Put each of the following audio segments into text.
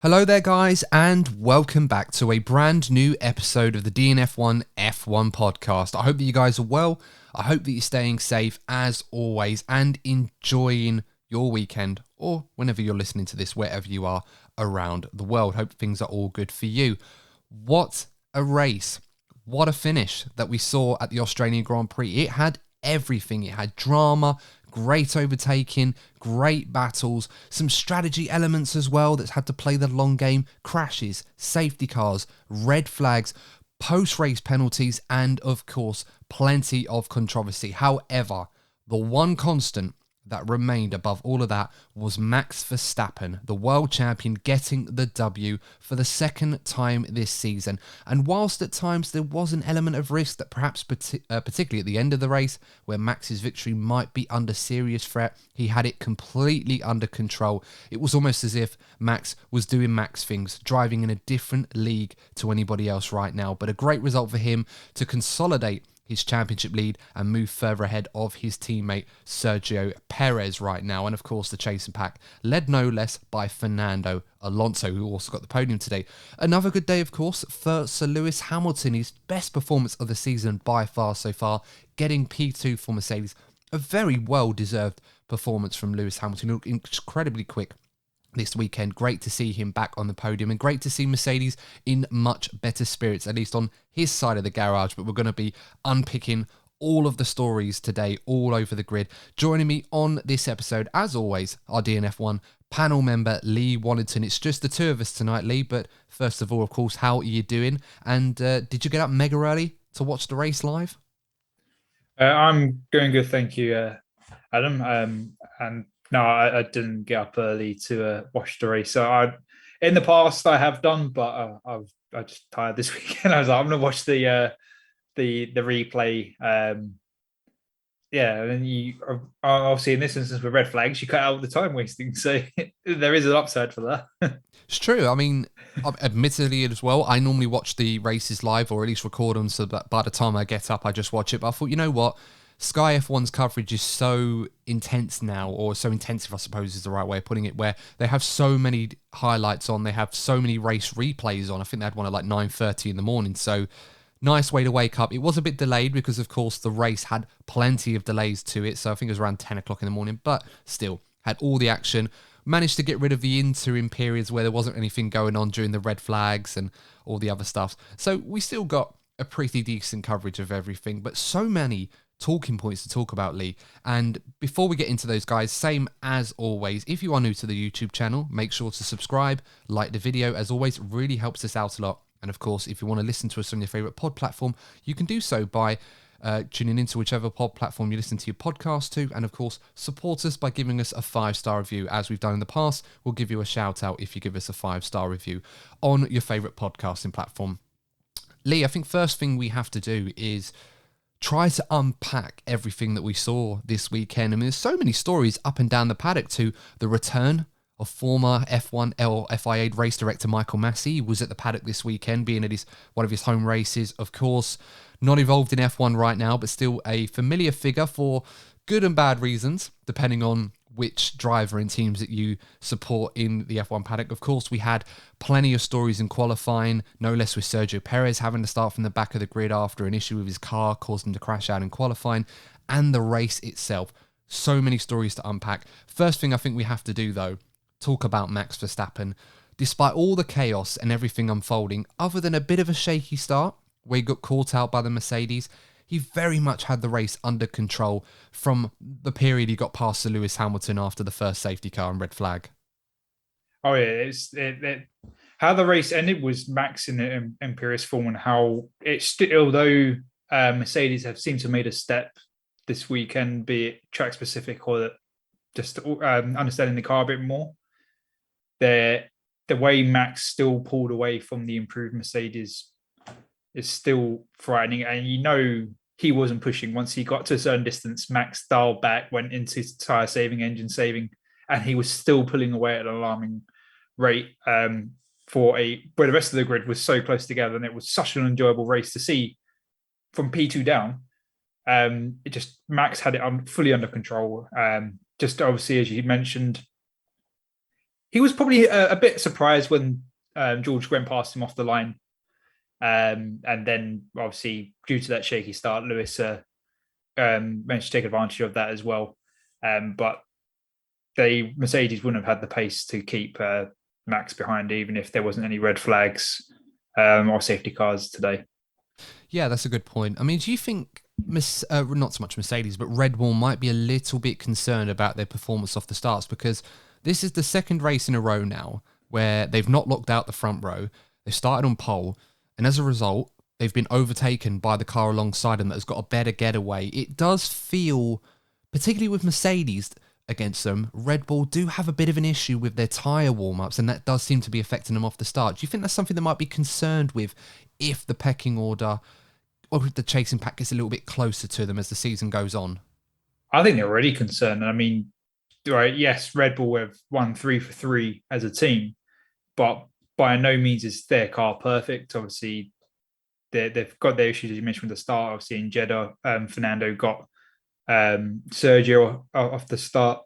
Hello there, guys, and welcome back to a brand new episode of the DNF1 F1 podcast. I hope that you guys are well. I hope that you're staying safe as always and enjoying your weekend or whenever you're listening to this, wherever you are around the world. Hope things are all good for you. What a race. What a finish that we saw at the Australian Grand Prix. It had everything. It had drama, great overtaking, great battles, some strategy elements as well that's had to play the long game, crashes, safety cars, red flags, post-race penalties, and of course, plenty of controversy. However, the one constant that remained above all of that was Max Verstappen, the world champion, getting the W for the second time this season. And whilst at times there was an element of risk that perhaps particularly at the end of the race where Max's victory might be under serious threat, he had it completely under control. It was almost as if Max was doing Max things, driving in a different league to anybody else right now. But a great result for him to consolidate his championship lead and move further ahead of his teammate Sergio Perez right now. And of course, the chasing pack led no less by Fernando Alonso, who also got the podium today. Another good day, of course, for Sir Lewis Hamilton, his best performance of the season by far so far, getting P2 for Mercedes. A very well-deserved performance from Lewis Hamilton. He looked incredibly quick this weekend. Great to see him back on the podium and great to see Mercedes in much better spirits, at least on his side of the garage. But we're going to be unpicking all of the stories today, all over the grid. Joining me on this episode, as always, our DNF1 panel member, Lee Wallington. It's just the two of us tonight, Lee. But first of all, of course, how are you doing? And did you get up mega early to watch the race live? I'm doing good, thank you, Adam. And no, I didn't get up early to watch the race. In the past, I have done, but I just tired this weekend. I was like, I'm gonna watch the replay. Yeah, and you obviously in this instance with red flags, you cut out the time wasting, so there is an upside for that. It's true. I mean, admittedly as well, I normally watch the races live or at least record them so that by the time I get up, I just watch it. But I thought, you know what? Sky F1's coverage is so intense now, or so intensive, I suppose is the right way of putting it, where they have so many highlights on, they have so many race replays on. I think they had one at like 9:30 in the morning. So nice way to wake up. It was a bit delayed because, of course, the race had plenty of delays to it. So I think it was around 10 o'clock in the morning, but still had all the action. Managed to get rid of the interim periods where there wasn't anything going on during the red flags and all the other stuff. So we still got a pretty decent coverage of everything, but so many talking points to talk about, Lee. And before we get into those, guys, same as always, if you are new to the YouTube channel, make sure to subscribe, like the video. As always, really helps us out a lot. And of course, if you want to listen to us on your favorite pod platform, you can do so by tuning into whichever pod platform you listen to your podcast to. And of course, support us by giving us a 5-star review. As we've done in the past, we'll give you a shout out if you give us a 5-star review on your favorite podcasting platform. Lee, I think first thing we have to do is try to unpack everything that we saw this weekend. I mean, there's so many stories up and down the paddock to the return of former F1 FIA race director Michael Massey. He was at the paddock this weekend, being at one of his home races. Of course, not involved in F1 right now, but still a familiar figure for good and bad reasons, depending on which driver and teams that you support in the F1 paddock. Of course, we had plenty of stories in qualifying, no less with Sergio Perez having to start from the back of the grid after an issue with his car caused him to crash out in qualifying, and the race itself. So many stories to unpack. First thing I think we have to do, though, talk about Max Verstappen. Despite all the chaos and everything unfolding, other than a bit of a shaky start where he got caught out by the Mercedes, he very much had the race under control from the period he got past Sir Lewis Hamilton after the first safety car and red flag. Oh yeah, how the race ended was Max in the imperious form, and how although Mercedes have seemed to have made a step this weekend, be it track specific or just understanding the car a bit more. The way Max still pulled away from the improved Mercedes is still frightening, and he wasn't pushing. Once he got to a certain distance, Max dialed back, went into tire saving, engine saving, and he was still pulling away at an alarming rate where the rest of the grid was so close together, and it was such an enjoyable race to see from P2 down. Max had it fully under control. Just obviously, as you mentioned, He was probably a bit surprised when George went past him off the line. And then obviously due to that shaky start, Lewis managed to take advantage of that as well. But Mercedes wouldn't have had the pace to keep Max behind, even if there wasn't any red flags or safety cars today. Yeah, that's a good point. I mean, do you think not so much Mercedes, but Red Bull might be a little bit concerned about their performance off the starts, because this is the second race in a row now where they've not locked out the front row. They started on pole, and as a result, they've been overtaken by the car alongside them that has got a better getaway. It does feel, particularly with Mercedes against them, Red Bull do have a bit of an issue with their tyre warm-ups, and that does seem to be affecting them off the start. Do you think that's something they might be concerned with if the pecking order or if the chasing pack gets a little bit closer to them as the season goes on? I think they're already concerned. I mean, right, yes, Red Bull have won 3 for 3 as a team, but by no means is their car perfect. Obviously, they've got their issues, as you mentioned at the start. Obviously, in Jeddah, Fernando got Sergio off the start,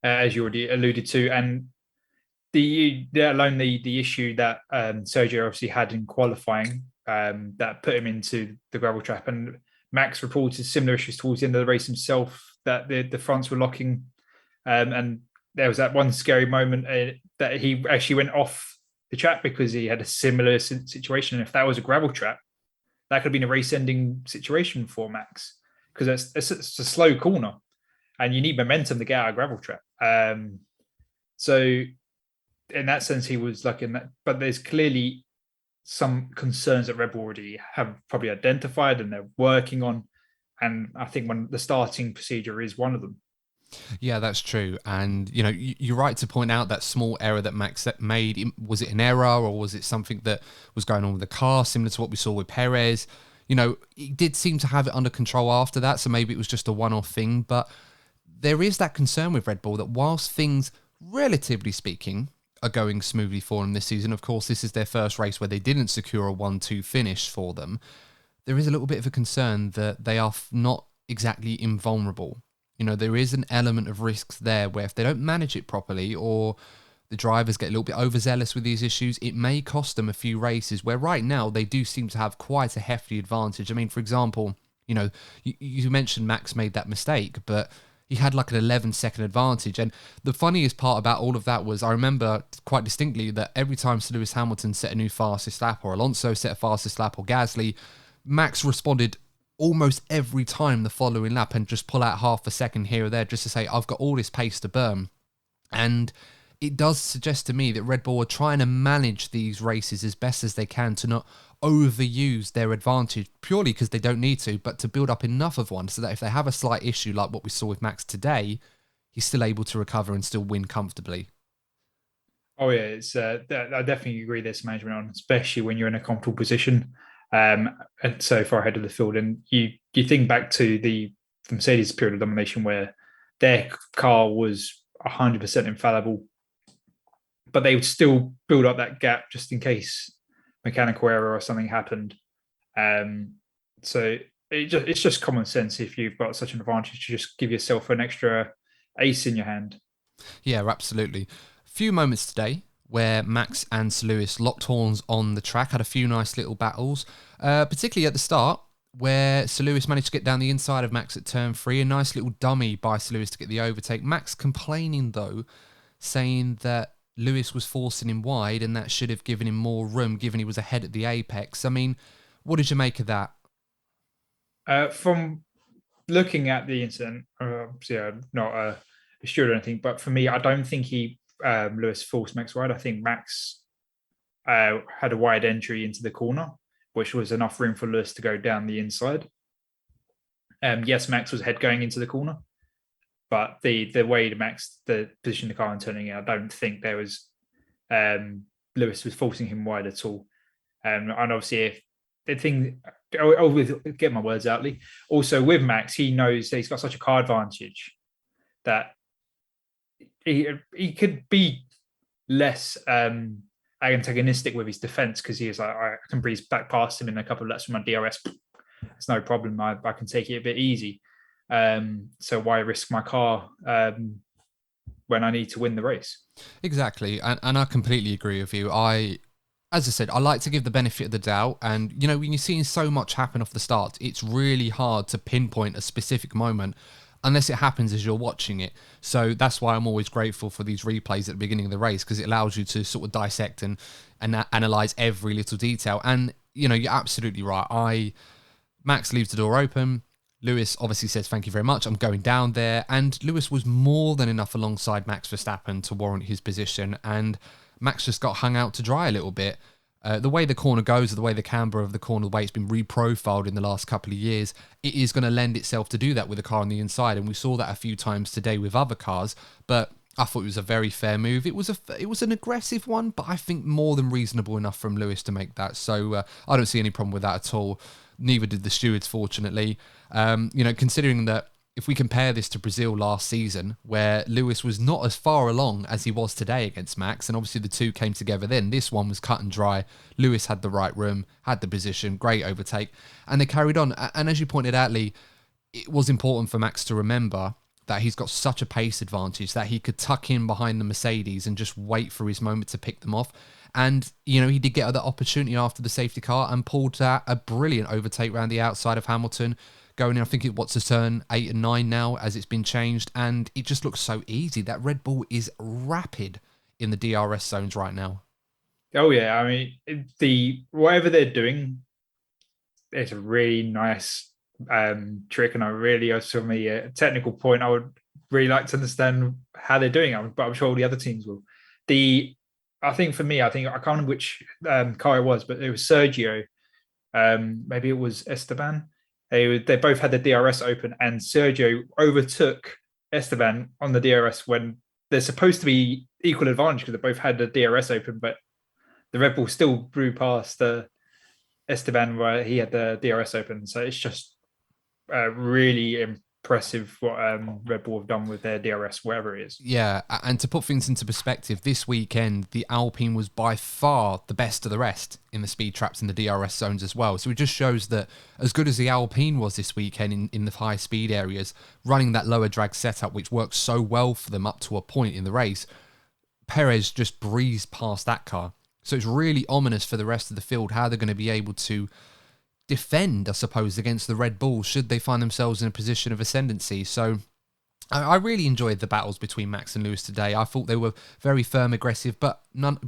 as you already alluded to, and the issue that Sergio obviously had in qualifying that put him into the gravel trap, and Max reported similar issues towards the end of the race himself, that the fronts were locking, and there was that one scary moment that he actually went off the track because he had a similar situation. And if that was a gravel trap, that could have been a race-ending situation for Max, because it's a slow corner, and you need momentum to get out of gravel trap. So in that sense, he was lucky in that. But there's clearly some concerns that Red Bull already have probably identified and they're working on. And I think when the starting procedure is one of them. Yeah, that's true. And, you know, you're right to point out that small error that Max made. Was it an error, or was it something that was going on with the car, similar to what we saw with Perez? You know, he did seem to have it under control after that, so maybe it was just a one-off thing. But there is that concern with Red Bull that whilst things, relatively speaking, are going smoothly for them this season, of course, this is their first race where they didn't secure a 1-2 finish for them, there is a little bit of a concern that they are not exactly invulnerable. You know, there is an element of risks there where if they don't manage it properly, or the drivers get a little bit overzealous with these issues, it may cost them a few races, where right now they do seem to have quite a hefty advantage. I mean, for example, you know, you mentioned Max made that mistake, but he had like an 11-second advantage. And the funniest part about all of that was, I remember quite distinctly that every time Sir Lewis Hamilton set a new fastest lap, or Alonso set a fastest lap, or Gasly, Max responded almost every time the following lap and just pull out half a second here or there just to say, I've got all this pace to burn. And it does suggest to me that Red Bull are trying to manage these races as best as they can to not overuse their advantage purely because they don't need to, but to build up enough of one so that if they have a slight issue like what we saw with Max today, he's still able to recover and still win comfortably. Oh yeah, it's I definitely agree there's management on, especially when you're in a comfortable position and so far ahead of the field. And you think back to the Mercedes period of domination where their car was 100% infallible, but they would still build up that gap just in case mechanical error or something happened. So it's just common sense if you've got such an advantage to just give yourself an extra ace in your hand. Yeah, absolutely. A few moments today where Max and Sir Lewis locked horns on the track, had a few nice little battles, particularly at the start where Sir Lewis managed to get down the inside of Max at turn 3. A nice little dummy by Sir Lewis to get the overtake. Max complaining, though, saying that Lewis was forcing him wide and that should have given him more room given he was ahead at the apex. I mean, what did you make of that? From looking at the incident, obviously I'm not a steward or anything, but for me, I don't think Lewis forced Max wide. I think Max had a wide entry into the corner, which was enough room for Lewis to go down the inside. Yes, Max was ahead going into the corner, but the way the position the car and turning it, I don't think there was Lewis was forcing him wide at all. And obviously, if the thing, I'll get my words out. Also, with Max, he knows that he's got such a car advantage that he could be less antagonistic with his defense because he is like, I can breeze back past him in a couple of laps from my DRS. It's no problem. I can take it a bit easy. So why risk my car when I need to win the race. Exactly. And I completely agree with you. As I said, I like to give the benefit of the doubt. And, when you're seeing so much happen off the start, it's really hard to pinpoint a specific moment unless it happens as you're watching it. So that's why I'm always grateful for these replays at the beginning of the race, because it allows you to sort of dissect and analyze every little detail. And, you're absolutely right. Max leaves the door open. Lewis obviously says, thank you very much, I'm going down there. And Lewis was more than enough alongside Max Verstappen to warrant his position. And Max just got hung out to dry a little bit. The way the corner goes, the way the camber of the corner, the way it's been reprofiled in the last couple of years, it is going to lend itself to do that with a car on the inside. And we saw that a few times today with other cars. But I thought it was a very fair move. It was an aggressive one, but I think more than reasonable enough from Lewis to make that. So I don't see any problem with that at all. Neither did the stewards, fortunately. Considering that if we compare this to Brazil last season, where Lewis was not as far along as he was today against Max, and obviously the two came together then, this one was cut and dry. Lewis had the right room, had the position, great overtake, and they carried on. And as you pointed out, Lee, it was important for Max to remember that he's got such a pace advantage that he could tuck in behind the Mercedes and just wait for his moment to pick them off. And, he did get that opportunity after the safety car and pulled a brilliant overtake around the outside of Hamilton, going in, I think what's the turn 8 and 9 now as it's been changed. And it just looks so easy. That Red Bull is rapid in the DRS zones right now. Oh, yeah. I mean, whatever they're doing, it's a really nice trick. And from a technical point, I would really like to understand how they're doing it, but I'm sure all the other teams will. I think for me, I can't remember which car it was, but it was Sergio. Maybe it was Esteban. They both had the DRS open, and Sergio overtook Esteban on the DRS when they're supposed to be equal advantage because they both had the DRS open, but the Red Bull still blew past Esteban where he had the DRS open. So it's just really impressive what Red Bull have done with their DRS, wherever it is. Yeah, and to put things into perspective, this weekend, the Alpine was by far the best of the rest in the speed traps in the DRS zones as well. So it just shows that as good as the Alpine was this weekend in the high speed areas, running that lower drag setup, which works so well for them up to a point in the race, Perez just breezed past that car. So it's really ominous for the rest of the field how they're going to be able to defend, I suppose, against the Red Bulls should they find themselves in a position of ascendancy. So I really enjoyed the battles between Max and Lewis today. I thought they were very firm, aggressive, but none,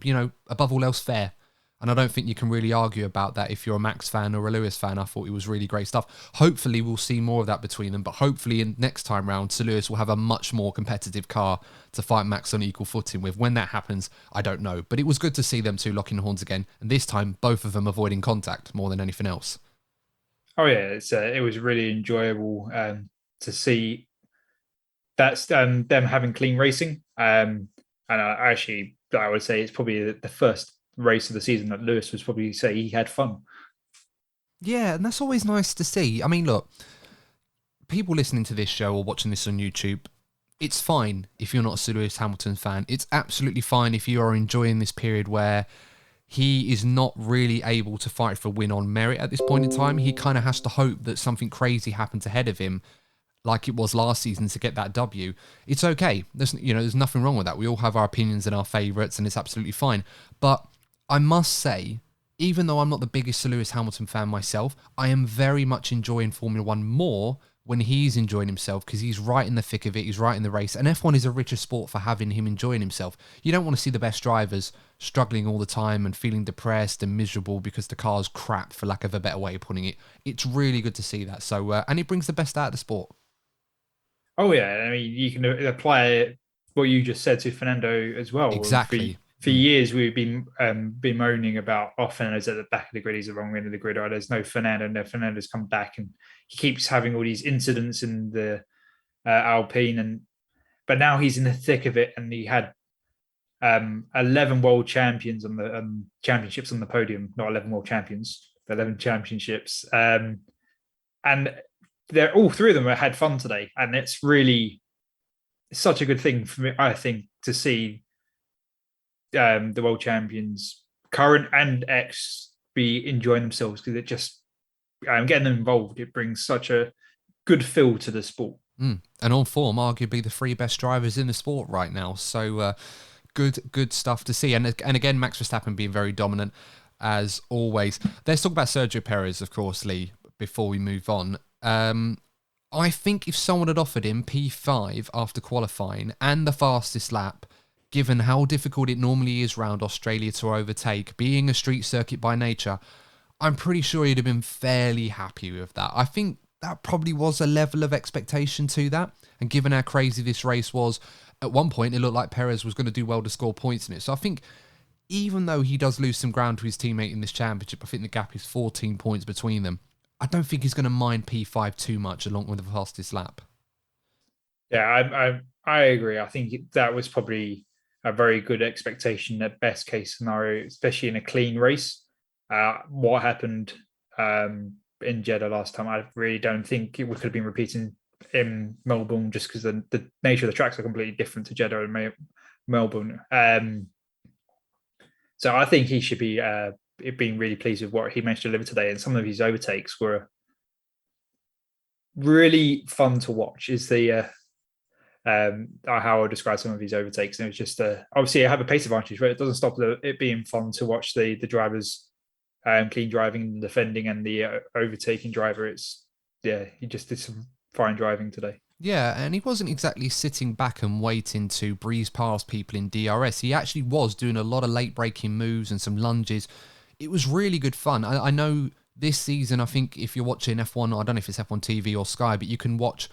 above all else, fair. And I don't think you can really argue about that if you're a Max fan or a Lewis fan. I thought it was really great stuff. Hopefully we'll see more of that between them, but hopefully in next time round, Sir Lewis will have a much more competitive car to fight Max on equal footing with. When that happens, I don't know. But it was good to see them two locking horns again, and this time both of them avoiding contact more than anything else. Oh yeah, it was really enjoyable to see that's them having clean racing. And I would say it's probably the first race of the season that Lewis was probably say he had fun. Yeah, and that's always nice to see. I mean, look, people listening to this show or watching this on YouTube, it's fine if you're not a Sir Lewis Hamilton fan. It's absolutely fine if you are enjoying this period where he is not really able to fight for a win on merit at this point in time. He kind of has to hope that something crazy happens ahead of him, like it was last season, to get that W. It's okay. There's nothing wrong with that. We all have our opinions and our favourites, and it's absolutely fine. But I must say, even though I'm not the biggest Sir Lewis Hamilton fan myself, I am very much enjoying Formula One more when he's enjoying himself, because he's right in the thick of it, he's right in the race, and F1 is a richer sport for having him enjoying himself. You don't want to see the best drivers struggling all the time and feeling depressed and miserable because the car's crap, for lack of a better way of putting it. It's really good to see that. So, and it brings the best out of the sport. Oh yeah, I mean, you can apply what you just said to Fernando as well. Exactly. For years, we've been moaning about, Fernando's at the back of the grid, he's the wrong end of the grid, or there's no Fernando, and Fernando's come back, and he keeps having all these incidents in the Alpine, but now he's in the thick of it, and he had 11 world champions on the championships on the podium, not 11 world champions, 11 championships, and they're all three of them had fun today, and it's really such a good thing for me, I think, to see the world champions, current and ex, be enjoying themselves, because it just getting them involved, it brings such a good feel to the sport. And on form, arguably the three best drivers in the sport right now. So good stuff to see. And again, Max Verstappen being very dominant as always. Let's talk about Sergio Perez, of course, Lee, before we move on. I think if someone had offered him P5 after qualifying and the fastest lap, given how difficult it normally is round Australia to overtake, being a street circuit by nature, I'm pretty sure he'd have been fairly happy with that. I think that probably was a level of expectation to that. And given how crazy this race was, at one point it looked like Perez was going to do well to score points in it. So I think even though he does lose some ground to his teammate in this championship, I think the gap is 14 points between them. I don't think he's going to mind P5 too much along with the fastest lap. Yeah, I agree. I think that was probably a very good expectation at best case scenario, especially in a clean race. What happened in Jeddah last time, I really don't think it could have been repeating in Melbourne, just because the nature of the tracks are completely different to Jeddah and Melbourne. So I think he should be being really pleased with what he managed to deliver today, and some of his overtakes were really fun to watch. Is the how I describe some of his overtakes, and it was just obviously I have a pace advantage, but it doesn't stop it being fun to watch the drivers clean driving and defending, and the overtaking driver. He just did some fine driving today. Yeah, and he wasn't exactly sitting back and waiting to breeze past people in DRS. He actually was doing a lot of late braking moves and some lunges. It was really good fun. I know this season, I think if you're watching F1, I don't know if it's F1 TV or Sky, but you can watch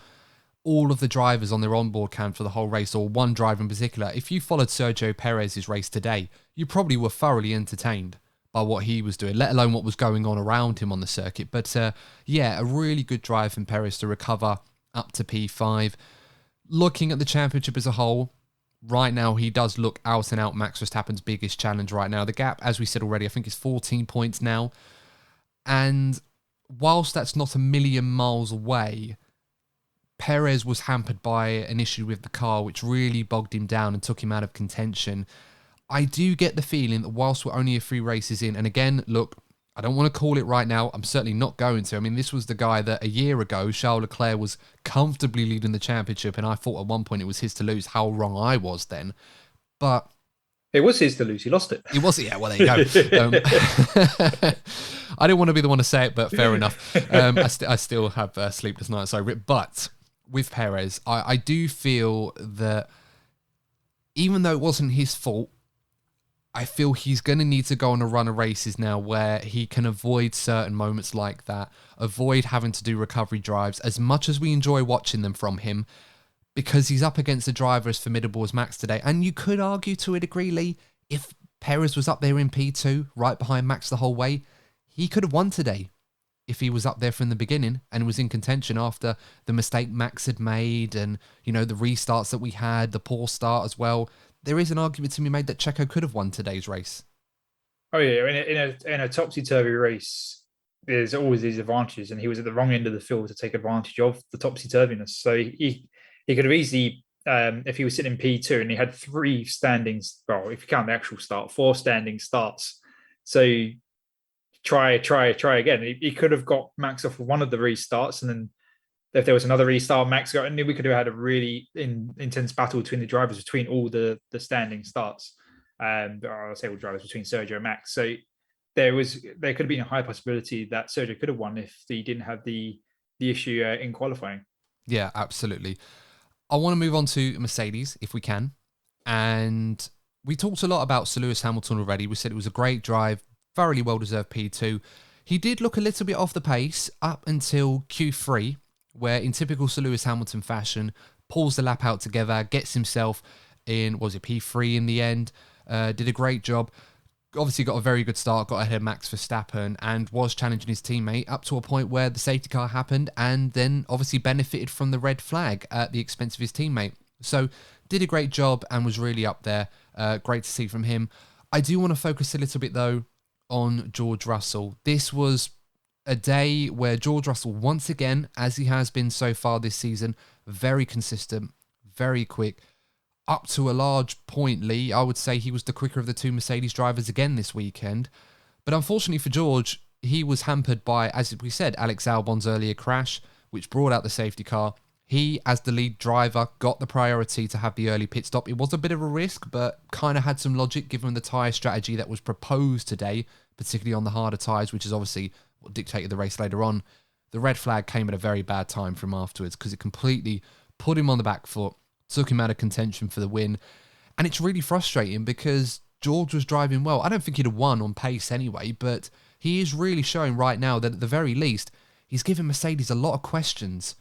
all of the drivers on their onboard cam for the whole race, or one driver in particular. If you followed Sergio Perez's race today, you probably were thoroughly entertained by what he was doing, let alone what was going on around him on the circuit. But yeah, a really good drive from Perez to recover up to P5. Looking at the championship as a whole, right now he does look out and out Max Verstappen's biggest challenge right now. The gap, as we said already, I think is 14 points now. And whilst that's not a million miles away, Perez was hampered by an issue with the car, which really bogged him down and took him out of contention. I do get the feeling that whilst we're only a few races in, and again, look, I don't want to call it right now. I'm certainly not going to. I mean, this was the guy that a year ago, Charles Leclerc was comfortably leading the championship, and I thought at one point it was his to lose. How wrong I was then. But it was his to lose. He lost it. It was, yeah, well, there you go. I didn't want to be the one to say it, but fair enough. I still have sleepless nights over it. But with Perez, I do feel that even though it wasn't his fault, I feel he's going to need to go on a run of races now where he can avoid certain moments like that, avoid having to do recovery drives, as much as we enjoy watching them from him, because he's up against a driver as formidable as Max today. And you could argue to a degree, Lee, if Perez was up there in P2, right behind Max the whole way, he could have won today if he was up there from the beginning and was in contention after the mistake Max had made and, you know, the restarts that we had, the poor start as well. There is an argument to be made that Checo could have won today's race. Oh yeah, in a topsy-turvy race, there's always these advantages, and he was at the wrong end of the field to take advantage of the topsy-turviness. So he could have easily, if he was sitting in P2 and he had 3 standings, well, if you count the actual start, 4 standing starts. So try again. He could have got Max off of one of the restarts, and then if there was another restart, Max got, and we could have had a really intense battle between the drivers, between all the standing starts. I'll say all drivers between Sergio and Max. So there could have been a high possibility that Sergio could have won if he didn't have the issue in qualifying. Yeah, absolutely. I want to move on to Mercedes if we can. And we talked a lot about Sir Lewis Hamilton already. We said it was a great drive, thoroughly well-deserved P2. He did look a little bit off the pace up until Q3, where in typical Sir Lewis Hamilton fashion, pulls the lap out together, gets himself in, was it P3 in the end, did a great job. Obviously got a very good start, got ahead of Max Verstappen and was challenging his teammate up to a point where the safety car happened, and then obviously benefited from the red flag at the expense of his teammate. So did a great job and was really up there. Great to see from him. I do want to focus a little bit though on George Russell. This was a day where George Russell, once again, as he has been so far this season, very consistent, very quick. Up to a large point, Lee, I would say he was the quicker of the 2 Mercedes drivers again this weekend. But unfortunately for George, he was hampered by, as we said, Alex Albon's earlier crash, which brought out the safety car. He, as the lead driver, got the priority to have the early pit stop. It was a bit of a risk, but kind of had some logic given the tyre strategy that was proposed today, particularly on the harder tyres, which is obviously what dictated the race later on. The red flag came at a very bad time from afterwards because it completely put him on the back foot, took him out of contention for the win. And it's really frustrating because George was driving well. I don't think he'd have won on pace anyway, but he is really showing right now that at the very least, he's given Mercedes a lot of questions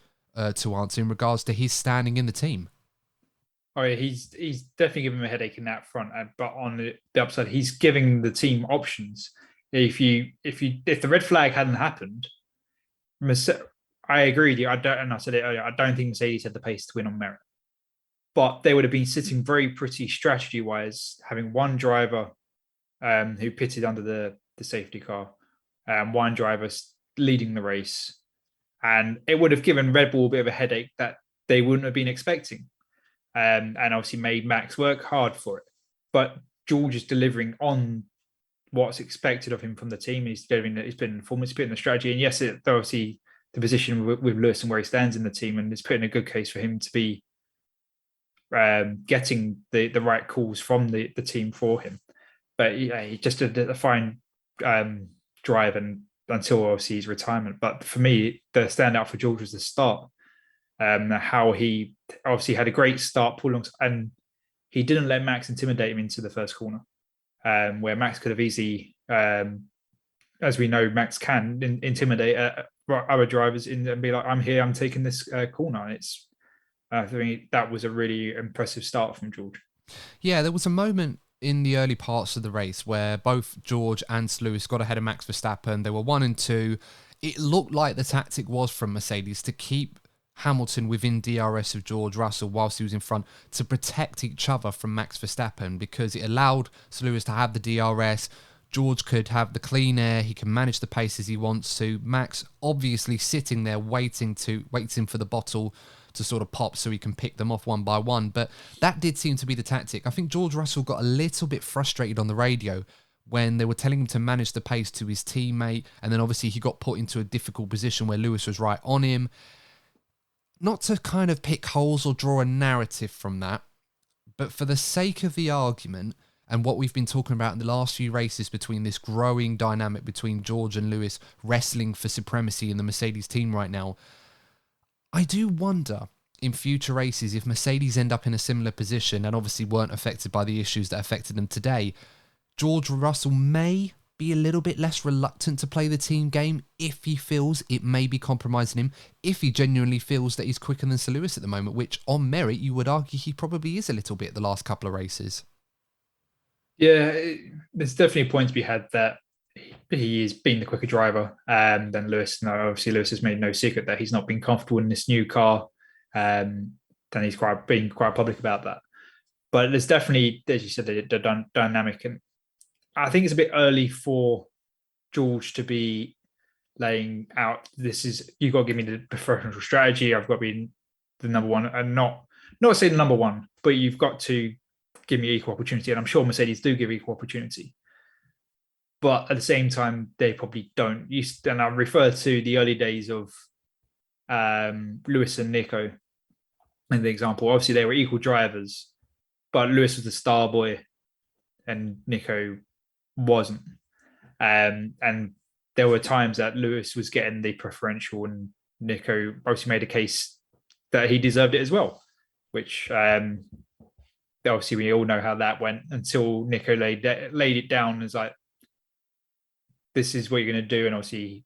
to answer in regards to his standing in the team. Oh, yeah, he's definitely giving him a headache in that front, but on the upside, he's giving the team options. If the red flag hadn't happened, I agree with you. I don't, and I said it earlier. I don't think Mercedes had the pace to win on merit, but they would have been sitting very pretty strategy-wise, having one driver who pitted under the safety car, one driver leading the race. And it would have given Red Bull a bit of a headache that they wouldn't have been expecting. And obviously made Max work hard for it. But George is delivering on what's expected of him from the team. He's delivering, he's putting performance, putting the strategy. And yes, obviously the position with Lewis and where he stands in the team, and it's putting a good case for him to be getting the right calls from the team for him. But yeah, he just did a fine drive and until obviously his retirement. But for me, the standout for George was the start. How he obviously had a great start, and he didn't let Max intimidate him into the first corner, where Max could have easily, as we know, Max can intimidate other drivers and be like, "I'm here, I'm taking this corner." And it's, I think that was a really impressive start from George. Yeah, there was a moment in the early parts of the race where both George and Lewis got ahead of Max Verstappen. They were 1 and 2. It looked like the tactic was from Mercedes to keep Hamilton within DRS of George Russell whilst he was in front to protect each other from Max Verstappen, because it allowed Lewis to have the DRS. George could have the clean air. He can manage the pace as he wants to. Max obviously sitting there waiting for the bottle to sort of pop so he can pick them off one by one. But that did seem to be the tactic. I think George Russell got a little bit frustrated on the radio when they were telling him to manage the pace to his teammate. And then obviously he got put into a difficult position where Lewis was right on him. Not to kind of pick holes or draw a narrative from that, but for the sake of the argument and what we've been talking about in the last few races between this growing dynamic between George and Lewis wrestling for supremacy in the Mercedes team right now, I do wonder in future races if Mercedes end up in a similar position and obviously weren't affected by the issues that affected them today, George Russell may be a little bit less reluctant to play the team game if he feels it may be compromising him, if he genuinely feels that he's quicker than Sir Lewis at the moment, which on merit you would argue he probably is a little bit the last couple of races. Yeah, there's definitely a point to be had that he is being the quicker driver than Lewis. No, obviously Lewis has made no secret that he's not been comfortable in this new car. Then he's been quite public about that. But there's definitely, as you said, the dynamic, and I think it's a bit early for George to be laying out. You've got to give me the preferential strategy. I've got to be the number one, and not say the number one, but you've got to give me equal opportunity. And I'm sure Mercedes do give equal opportunity. But at the same time, they probably don't. And I refer to the early days of Lewis and Nico in the example. Obviously, they were equal drivers, but Lewis was the star boy and Nico wasn't. And there were times that Lewis was getting the preferential and Nico obviously made a case that he deserved it as well, which obviously we all know how that went until Nico laid it down as like, this is what you're going to do. And obviously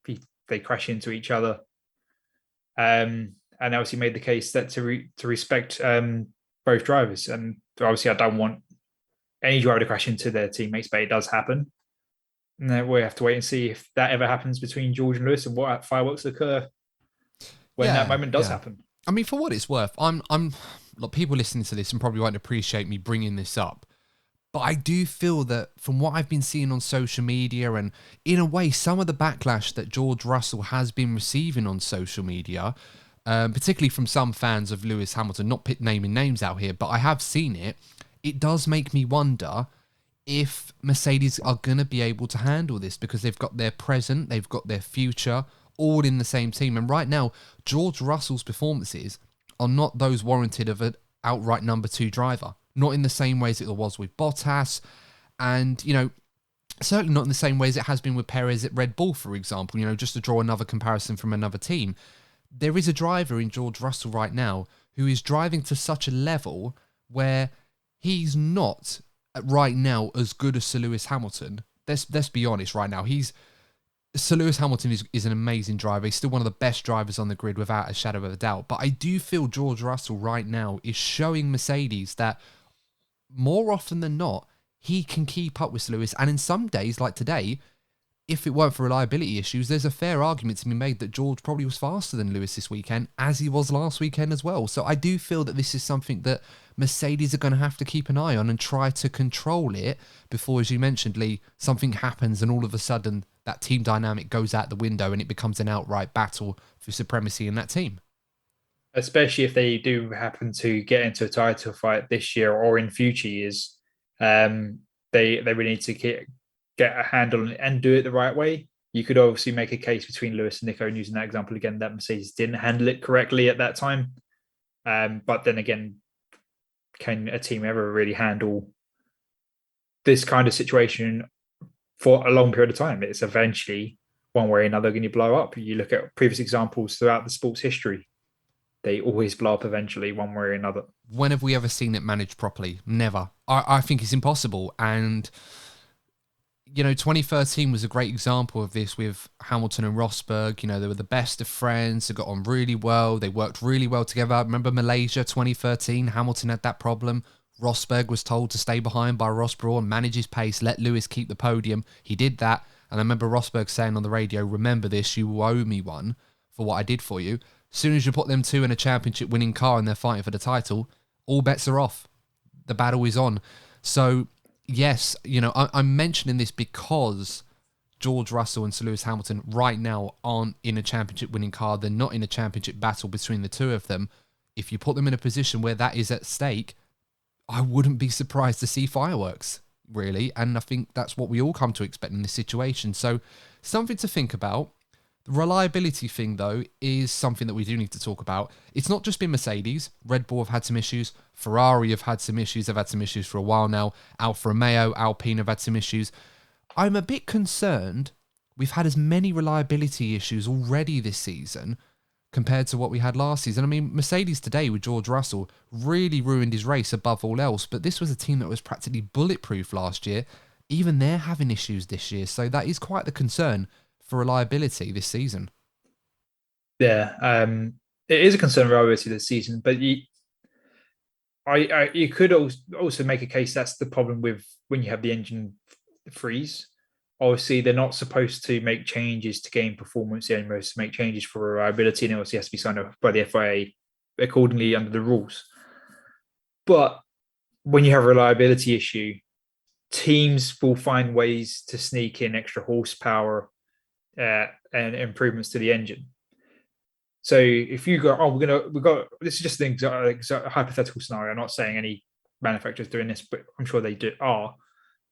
they crash into each other. And obviously made the case that to respect both drivers. And obviously I don't want any driver to crash into their teammates, but it does happen. And then we have to wait and see if that ever happens between George and Lewis and what fireworks occur when that moment does happen. I mean, for what it's worth, I'm look, people listening to this and probably won't appreciate me bringing this up, but I do feel that from what I've been seeing on social media and in a way, some of the backlash that George Russell has been receiving on social media, particularly from some fans of Lewis Hamilton, not naming names out here, but I have seen it. It does make me wonder if Mercedes are going to be able to handle this, because they've got their present, they've got their future, all in the same team. And right now, George Russell's performances are not those warranted of an outright number 2 driver. Not in the same way as it was with Bottas, and, you know, certainly not in the same way as it has been with Perez at Red Bull, for example, you know, just to draw another comparison from another team. There is a driver in George Russell right now who is driving to such a level where he's not right now as good as Sir Lewis Hamilton. Let's be honest right now. Sir Lewis Hamilton is an amazing driver. He's still one of the best drivers on the grid without a shadow of a doubt. But I do feel George Russell right now is showing Mercedes that more often than not, he can keep up with Sir Lewis. And in some days, like today, if it weren't for reliability issues, there's a fair argument to be made that George probably was faster than Lewis this weekend, as he was last weekend as well. So I do feel that this is something that Mercedes are going to have to keep an eye on and try to control it before, as you mentioned, Lee, something happens and all of a sudden that team dynamic goes out the window and it becomes an outright battle for supremacy in that team. Especially if they do happen to get into a title fight this year or in future years. They really need to get a handle on it and do it the right way. You could obviously make a case between Lewis and Nico, and using that example again, that Mercedes didn't handle it correctly at that time. But then again, can a team ever really handle this kind of situation for a long period of time? It's eventually, one way or another, going to blow up. You look at previous examples throughout the sport's history. They always blow up eventually, one way or another. When have we ever seen it managed properly? Never. I think it's impossible. And, you know, 2013 was a great example of this with Hamilton and Rosberg. You know, they were the best of friends. They got on really well. They worked really well together. Remember Malaysia 2013? Hamilton had that problem. Rosberg was told to stay behind by Ross Brawn, manage his pace, let Lewis keep the podium. He did that. And I remember Rosberg saying on the radio, remember this, you will owe me one for what I did for you. As soon as you put them two in a championship-winning car and they're fighting for the title, all bets are off. The battle is on. So, yes, you know, I'm mentioning this because George Russell and Sir Lewis Hamilton right now aren't in a championship-winning car. They're not in a championship battle between the two of them. If you put them in a position where that is at stake, I wouldn't be surprised to see fireworks, really. And I think that's what we all come to expect in this situation. So, something to think about. The reliability thing, though, is something that we do need to talk about. It's not just been Mercedes. Red Bull have had some issues. Ferrari have had some issues. They've had some issues for a while now. Alfa Romeo, Alpine have had some issues. I'm a bit concerned we've had as many reliability issues already this season compared to what we had last season. I mean, Mercedes today with George Russell really ruined his race above all else, but this was a team that was practically bulletproof last year. Even they're having issues this year, so that is quite the concern for reliability this season. Yeah, it is a concern for reliability this season, but you could also make a case that's the problem with when you have the engine freeze. Obviously, they're not supposed to make changes to gain performance. They're supposed to make changes for reliability, and it obviously has to be signed off by the FIA accordingly under the rules. But when you have a reliability issue, teams will find ways to sneak in extra horsepower and improvements to the engine. So if you go, this is just an hypothetical scenario. I'm not saying any manufacturers doing this, but I'm sure they they've got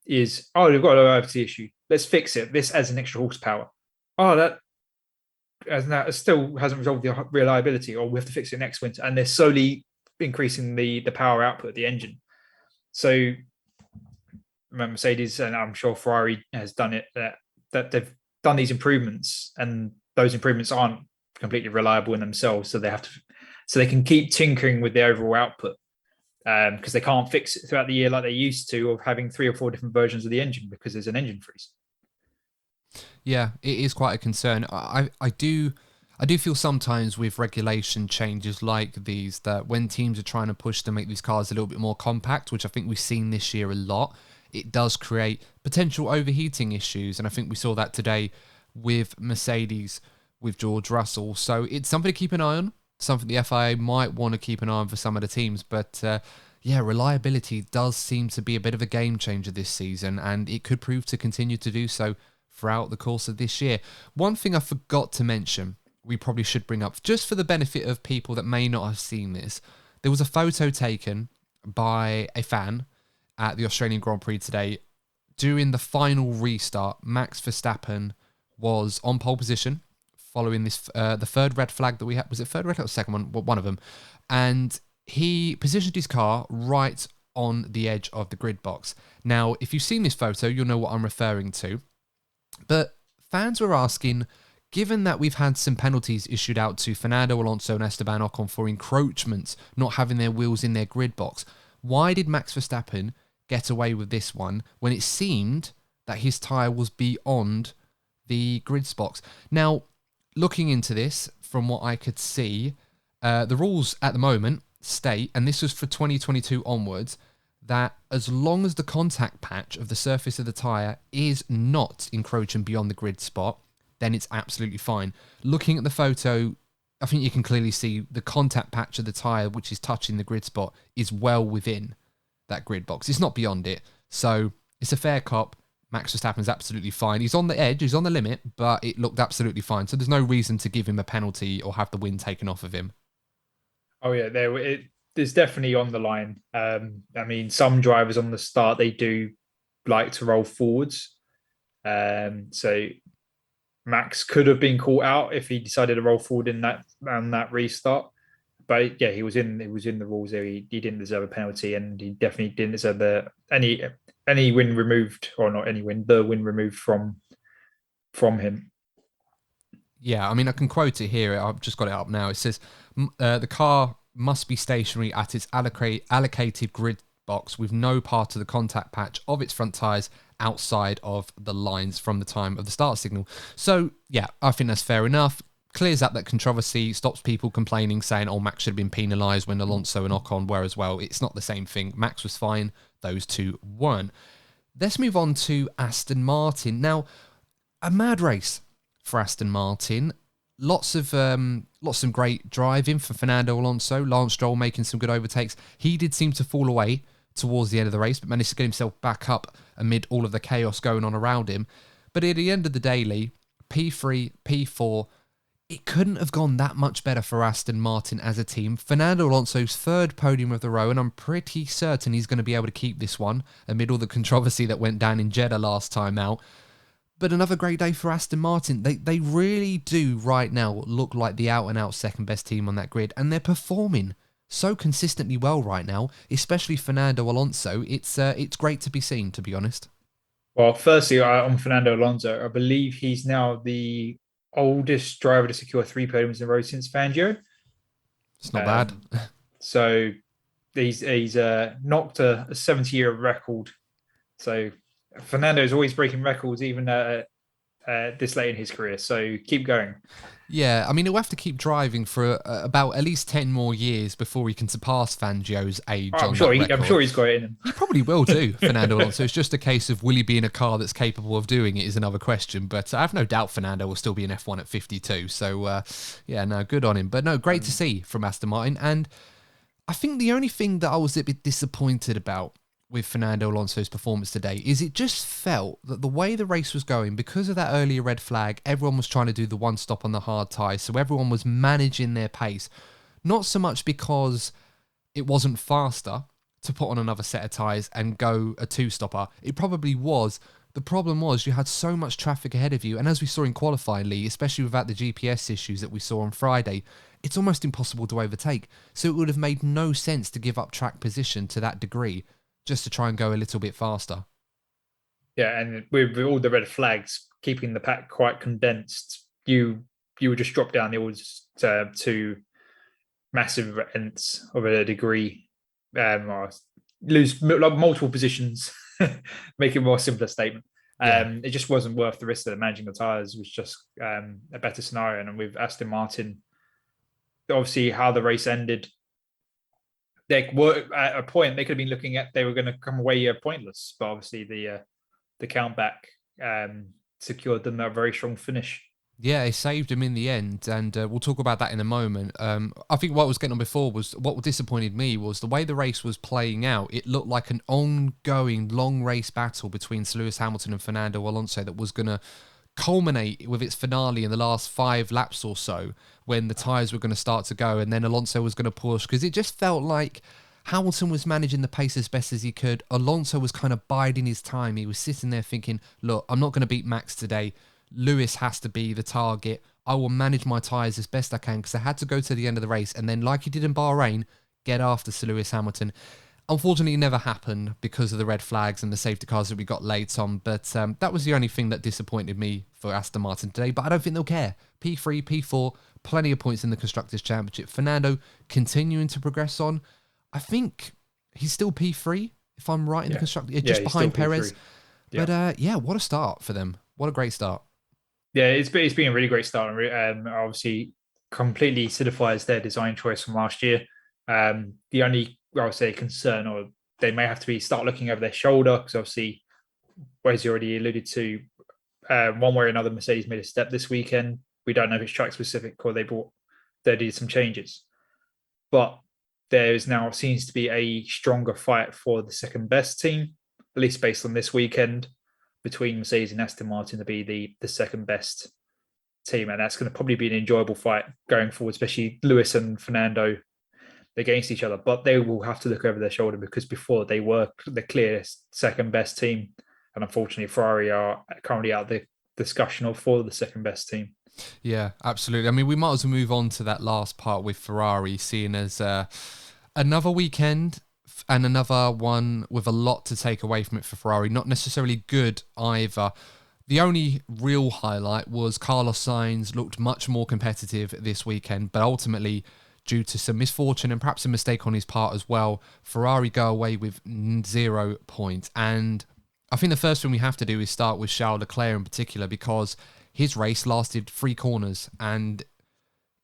a reliability issue. Let's fix it. This adds an extra horsepower. That still hasn't resolved the reliability, or we have to fix it next winter. And they're slowly increasing the power output of the engine. So Mercedes, and I'm sure Ferrari has done it, that they've done these improvements, and those improvements aren't completely reliable in themselves. So they can keep tinkering with the overall output because they can't fix it throughout the year like they used to, of having 3 or 4 different versions of the engine because there's an engine freeze. Yeah, it is quite a concern. I do feel sometimes with regulation changes like these that when teams are trying to push to make these cars a little bit more compact, which I think we've seen this year a lot, it does create potential overheating issues. And I think we saw that today with Mercedes, with George Russell. So it's something to keep an eye on, something the FIA might want to keep an eye on for some of the teams. But reliability does seem to be a bit of a game changer this season, and it could prove to continue to do so throughout the course of this year. One thing I forgot to mention, we probably should bring up, just for the benefit of people that may not have seen this, there was a photo taken by a fan at the Australian Grand Prix today. During the final restart, Max Verstappen was on pole position following this, the third red flag that we had. Was it third red flag or second one? Well, one of them. And he positioned his car right on the edge of the grid box. Now, if you've seen this photo, you'll know what I'm referring to. But fans were asking, given that we've had some penalties issued out to Fernando Alonso and Esteban Ocon for encroachments, not having their wheels in their grid box, why did Max Verstappen get away with this one when it seemed that his tyre was beyond the grid box? Now, looking into this, from what I could see, the rules at the moment state, and this was for 2022 onwards, that as long as the contact patch of the surface of the tyre is not encroaching beyond the grid spot, then it's absolutely fine. Looking at the photo, I think you can clearly see the contact patch of the tyre, which is touching the grid spot, is well within that grid box. It's not beyond it. So it's a fair cop. Max Verstappen's absolutely fine. He's on the edge, he's on the limit, but it looked absolutely fine. So there's no reason to give him a penalty or have the win taken off of him. Oh yeah, there's definitely on the line. I mean, some drivers on the start, they do like to roll forwards. So Max could have been caught out if he decided to roll forward in that restart. But yeah, he was in the rules there. He didn't deserve a penalty, and he definitely didn't deserve any win removed, or not any win, the win removed from him. Yeah, I mean, I can quote it here. I've just got it up now. It says, the car must be stationary at its allocated grid box with no part of the contact patch of its front tyres outside of the lines from the time of the start signal. So, yeah, I think that's fair enough. Clears up that controversy, stops people complaining, saying, oh, Max should have been penalised when Alonso and Ocon were as well. It's not the same thing. Max was fine. Those two weren't. Let's move on to Aston Martin. Now, a mad race for Aston Martin. Lots of great driving for Fernando Alonso. Lance Stroll making some good overtakes. He did seem to fall away towards the end of the race, but managed to get himself back up amid all of the chaos going on around him. But at the end of the day, Lee, P3, P4, it couldn't have gone that much better for Aston Martin as a team. Fernando Alonso's third podium of the row, and I'm pretty certain he's going to be able to keep this one amid all the controversy that went down in Jeddah last time out. But another great day for Aston Martin. They really do right now look like the out-and-out second-best team on that grid, and they're performing so consistently well right now, especially Fernando Alonso. It's great to be seen, to be honest. Well, firstly, on Fernando Alonso, I believe he's now the oldest driver to secure 3 podiums in a row since Fangio. It's not bad. So he's knocked a 70-year record. So Fernando is always breaking records, even this late in his career. So keep going. Yeah, I mean, he'll have to keep driving for about at least 10 more years before he can surpass Fangio's age. I'm sure he's got it in him. He probably will do, Fernando Alonso. It's just a case of will he be in a car that's capable of doing it is another question. But I have no doubt Fernando will still be in F1 at 52. So, yeah, no, good on him. But no, great to see from Aston Martin. And I think the only thing that I was a bit disappointed about with Fernando Alonso's performance today is it just felt that the way the race was going, because of that earlier red flag, everyone was trying to do the one stop on the hard tyres, so everyone was managing their pace. Not so much because it wasn't faster to put on another set of tyres and go a two-stopper. It probably was. The problem was you had so much traffic ahead of you, and as we saw in qualifying, Lee, especially without the GPS issues that we saw on Friday, it's almost impossible to overtake. So it would have made no sense to give up track position to that degree, just to try and go a little bit faster. Yeah, and with all the red flags, keeping the pack quite condensed, you would just drop down the orders to massive rents of a degree, or lose multiple positions, make it a more simpler statement. It just wasn't worth the risk of managing the tyres. Was just a better scenario. And with Aston Martin, obviously how the race ended, they were at a point they could have been looking at they were going to come away pointless, but obviously the countback secured them a very strong finish. Yeah, it saved him in the end, and we'll talk about that in a moment. I think what I was getting on before was what disappointed me was the way the race was playing out. It looked like an ongoing long race battle between Sir Lewis Hamilton and Fernando Alonso that was going to culminate with its finale in the last 5 laps or so, when the tyres were going to start to go and then Alonso was going to push, because it just felt like Hamilton was managing the pace as best as he could. Alonso was kind of biding his time. He was sitting there thinking, look, I'm not going to beat Max today. Lewis has to be the target. I will manage my tyres as best I can because I had to go to the end of the race. And then, like he did in Bahrain, get after Sir Lewis Hamilton. Unfortunately, it never happened because of the red flags and the safety cars that we got late on. But that was the only thing that disappointed me for Aston Martin today. But I don't think they'll care. P3, P4, plenty of points in the Constructors' Championship. Fernando continuing to progress on. I think he's still P3, if I'm right in the Constructors. Just behind Perez. Yeah. But what a start for them. What a great start. Yeah, it's been a really great start. Obviously, completely solidifies their design choice from last year. The only, I would say, concern, or they may have to start looking over their shoulder, because obviously, as you already alluded to, one way or another, Mercedes made a step this weekend. We don't know if it's track specific or they did some changes, but there is now seems to be a stronger fight for the second best team, at least based on this weekend, between Mercedes and Aston Martin to be the second best team, and that's going to probably be an enjoyable fight going forward, especially Lewis and Fernando against each other. But they will have to look over their shoulder, because before they were the clear second best team, and unfortunately Ferrari are currently out of the discussion for the second best team. Yeah, absolutely. I mean, we might as well move on to that last part with Ferrari, seeing as another weekend and another one with a lot to take away from it for Ferrari. Not necessarily good either. The only real highlight was Carlos Sainz looked much more competitive this weekend, but ultimately, due to some misfortune and perhaps a mistake on his part as well, Ferrari go away with 0 points. And I think the first thing we have to do is start with Charles Leclerc in particular, because his race lasted 3 corners and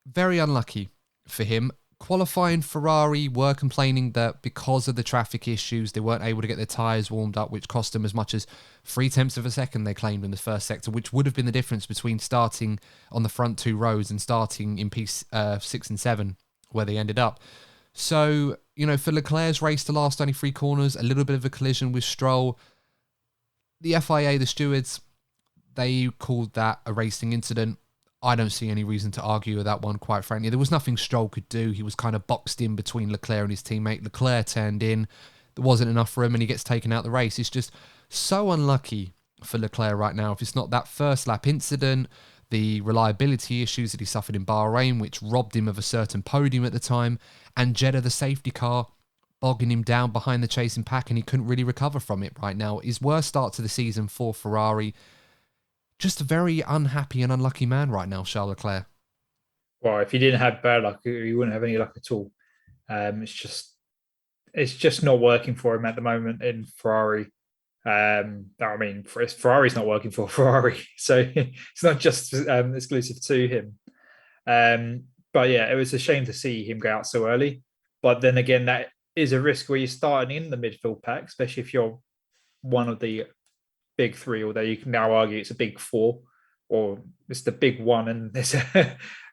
very unlucky for him. Qualifying, Ferrari were complaining that because of the traffic issues, they weren't able to get their tyres warmed up, which cost them as much as 0.3 of a second, they claimed, in the first sector, which would have been the difference between starting on the front 2 rows and starting in P6 and 7, where they ended up. So, for Leclerc's race to last only 3 corners, a little bit of a collision with Stroll. The FIA, the stewards, they called that a racing incident. I don't see any reason to argue with that one, quite frankly. There was nothing Stroll could do. He was kind of boxed in between Leclerc and his teammate. Leclerc turned in. There wasn't enough for him, and he gets taken out the race. It's just so unlucky for Leclerc right now. If it's not that first lap incident, the reliability issues that he suffered in Bahrain, which robbed him of a certain podium at the time, and Jeddah, the safety car, bogging him down behind the chasing pack, and he couldn't really recover from it right now. His worst start to the season for Ferrari. Just a very unhappy and unlucky man right now, Charles Leclerc. Well, if he didn't have bad luck, he wouldn't have any luck at all. It's just not working for him at the moment in Ferrari. Ferrari's not working for Ferrari, so it's not just exclusive to him. But yeah, it was a shame to see him go out so early. But then again, that is a risk where you're starting in the midfield pack, especially if you're one of the big 3, although you can now argue it's a big 4, or it's the big 1, and it's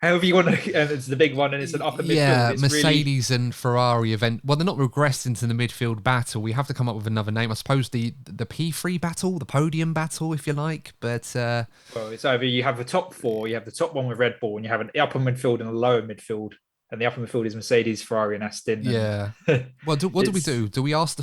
however you want to, and it's the big 1, and it's an upper midfield. Yeah, Mercedes and Ferrari event. Well, they're not regressed into the midfield battle. We have to come up with another name. I suppose the P3 battle, the podium battle, if you like. But well, it's either you have the top 4, you have the top 1 with Red Bull, and you have an upper midfield and a lower midfield. And the upper midfield is Mercedes, Ferrari, and Aston. Yeah. Well, what do we do? Do we ask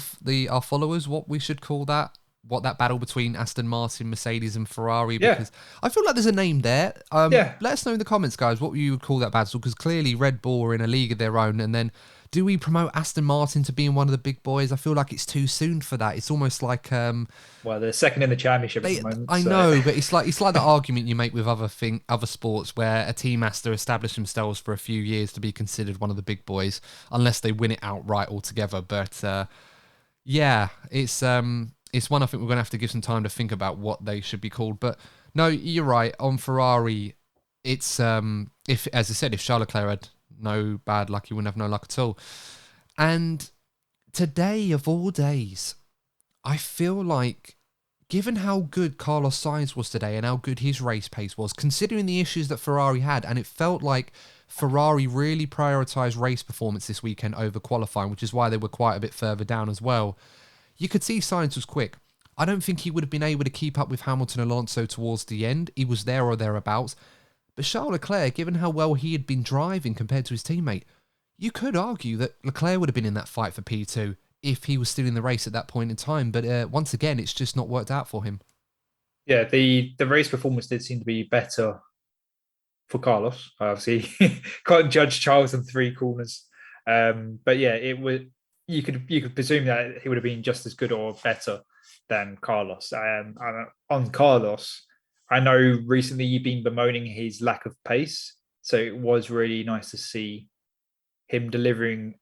our followers what we should call that? What that battle between Aston Martin, Mercedes, and Ferrari? Because I feel like there's a name there. Let us know in the comments, guys, what you would call that battle, because clearly Red Bull are in a league of their own. And then, do we promote Aston Martin to being one of the big boys? I feel like it's too soon for that. It's almost like well, they're second in the championship at the moment. I know, but it's like the argument you make with other sports where a team has to establish themselves for a few years to be considered one of the big boys, unless they win it outright altogether. But it's one I think we're going to have to give some time to think about what they should be called. But no, you're right. On Ferrari, it's if, as I said, if Charles Leclerc had no bad luck, he wouldn't have no luck at all. And today, of all days, I feel like, given how good Carlos Sainz was today and how good his race pace was, considering the issues that Ferrari had, and it felt like Ferrari really prioritised race performance this weekend over qualifying, which is why they were quite a bit further down as well. You could see Sainz was quick. I don't think he would have been able to keep up with Hamilton and Alonso towards the end. He was there or thereabouts. But Charles Leclerc, given how well he had been driving compared to his teammate, you could argue that Leclerc would have been in that fight for P2 if he was still in the race at that point in time. But once again, it's just not worked out for him. Yeah, the race performance did seem to be better for Carlos. Obviously, can't judge Charles in 3 corners. But yeah, it would. You could presume that he would have been just as good or better than Carlos. And on Carlos, I know recently you've been bemoaning his lack of pace, so it was really nice to see him delivering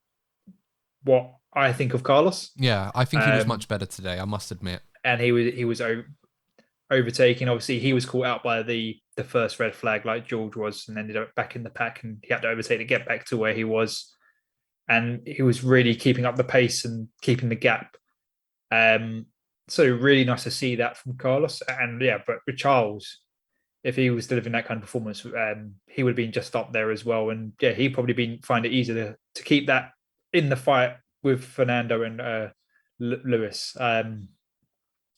what I think of Carlos. Yeah, I think he was much better today, I must admit. And he was overtaking. Obviously, he was caught out by the first red flag, like George was, and ended up back in the pack, and he had to overtake to get back to where he was. And he was really keeping up the pace and keeping the gap. So really nice to see that from Carlos. And yeah, but with Charles, if he was delivering that kind of performance, he would have been just up there as well. And yeah, he'd probably find it easier to keep that in the fight with Fernando and Lewis.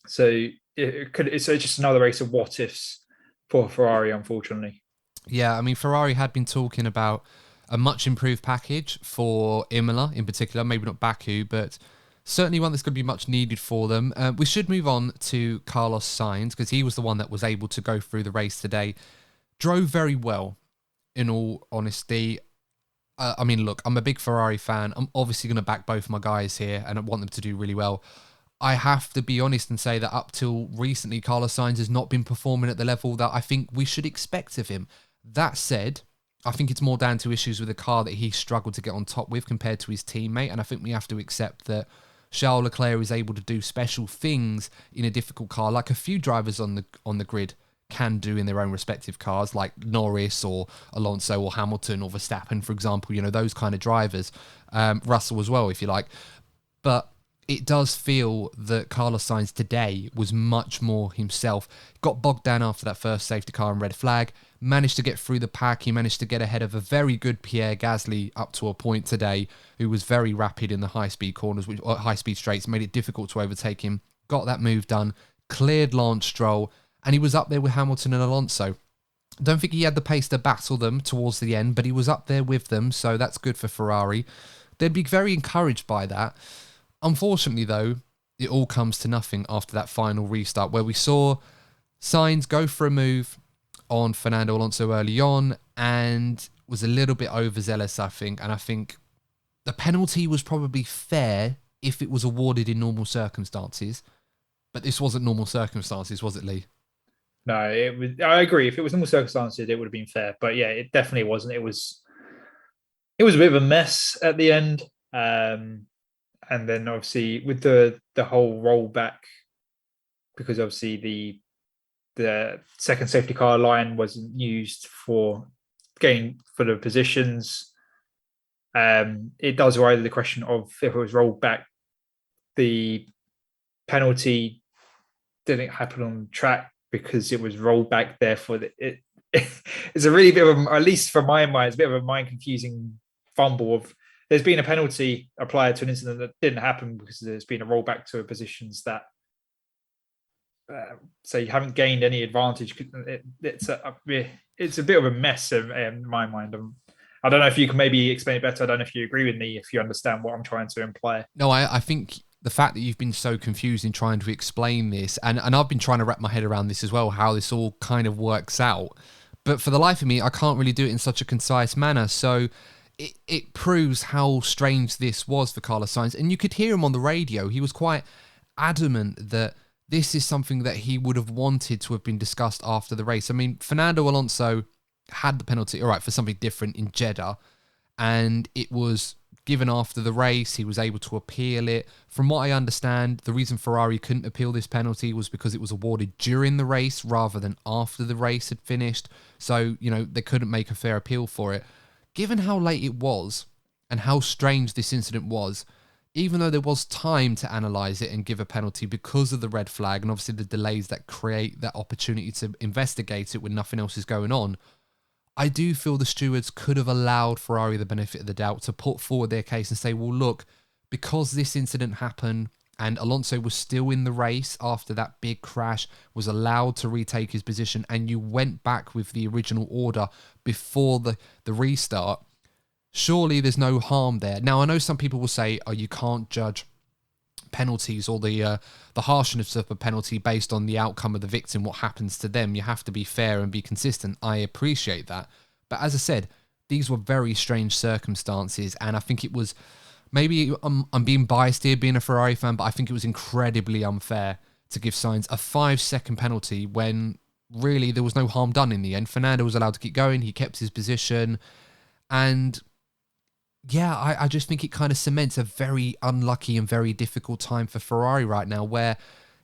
So it's just another race of what ifs for Ferrari, unfortunately. Yeah, I mean, Ferrari had been talking about a much improved package for Imola in particular, maybe not Baku, but certainly one that's going to be much needed for them. We should move on to Carlos Sainz because he was the one that was able to go through the race today. Drove very well, in all honesty. I mean, look, I'm a big Ferrari fan. I'm obviously going to back both my guys here and I want them to do really well. I have to be honest and say that up till recently, Carlos Sainz has not been performing at the level that I think we should expect of him. That said, I think it's more down to issues with the car that he struggled to get on top with compared to his teammate, and I think we have to accept that Charles Leclerc is able to do special things in a difficult car, like a few drivers on the grid can do in their own respective cars, like Norris or Alonso or Hamilton or Verstappen, for example, those kind of drivers. Russell as well, if you like. But it does feel that Carlos Sainz today was much more himself. Got bogged down after that first safety car and red flag, managed to get through the pack. He managed to get ahead of a very good Pierre Gasly up to a point today, who was very rapid in the high-speed corners, high-speed straights, made it difficult to overtake him. Got that move done, cleared Lance Stroll, and he was up there with Hamilton and Alonso. Don't think he had the pace to battle them towards the end, but he was up there with them, so that's good for Ferrari. They'd be very encouraged by that. Unfortunately, though, it all comes to nothing after that final restart, where we saw Sainz go for a move on Fernando Alonso early on and was a little bit overzealous, I think. And I think the penalty was probably fair if it was awarded in normal circumstances. But this wasn't normal circumstances, was it, Lee? No, it was. I agree. If it was normal circumstances, it would have been fair. But yeah, it definitely wasn't. It was a bit of a mess at the end. And then obviously with the whole rollback, because obviously the second safety car line wasn't used for the positions. It does raise the question of if it was rolled back, the penalty didn't happen on track because it was rolled back. Therefore, it's a really bit of at least for my mind, it's a bit of a mind confusing fumble of there's been a penalty applied to an incident that didn't happen because there's been a rollback to positions that so you haven't gained any advantage. It's a bit of a mess in my mind. I don't know if you can maybe explain it better. I don't know if you agree with me, if you understand what I'm trying to imply. No, I think the fact that you've been so confused in trying to explain this, and I've been trying to wrap my head around this as well, how this all kind of works out. But for the life of me, I can't really do it in such a concise manner. So it proves how strange this was for Carlos Sainz. And you could hear him on the radio. He was quite adamant that this is something that he would have wanted to have been discussed after the race. I mean, Fernando Alonso had the penalty, all right, for something different in Jeddah, and it was given after the race. He was able to appeal it. From what I understand, the reason Ferrari couldn't appeal this penalty was because it was awarded during the race rather than after the race had finished. So, they couldn't make a fair appeal for it. Given how late it was and how strange this incident was, even though there was time to analyse it and give a penalty because of the red flag and obviously the delays that create that opportunity to investigate it when nothing else is going on, I do feel the stewards could have allowed Ferrari the benefit of the doubt to put forward their case and say, well, look, because this incident happened and Alonso was still in the race after that big crash, was allowed to retake his position, and you went back with the original order before the restart, surely there's no harm there. Now, I know some people will say, oh, you can't judge penalties or the harshness of a penalty based on the outcome of the victim, what happens to them. You have to be fair and be consistent. I appreciate that. But as I said, these were very strange circumstances, and I think it was, maybe I'm being biased here being a Ferrari fan, but I think it was incredibly unfair to give Sainz a 5-second penalty when really there was no harm done in the end. Fernando was allowed to keep going. He kept his position. And yeah, I just think it kind of cements a very unlucky and very difficult time for Ferrari right now, where,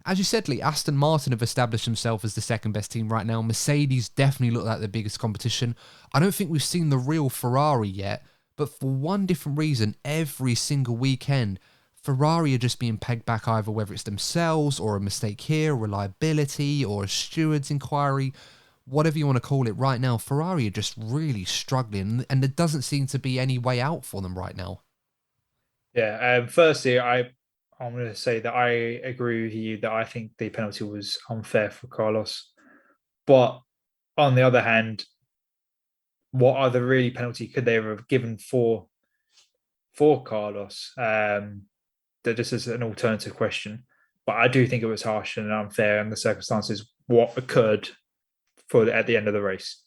as you said, Lee, Aston Martin have established themselves as the second best team right now. Mercedes definitely look like the biggest competition. I don't think we've seen the real Ferrari yet, but for one different reason, every single weekend, Ferrari are just being pegged back either whether it's themselves or a mistake here, reliability or a steward's inquiry, whatever you want to call it. Right now, Ferrari are just really struggling, and there doesn't seem to be any way out for them right now. Yeah. Firstly, I'm going to say that I agree with you that I think the penalty was unfair for Carlos. But on the other hand, what other really penalty could they have given for Carlos? That just is an alternative question. But I do think it was harsh and unfair in the circumstances what occurred at the end of the race.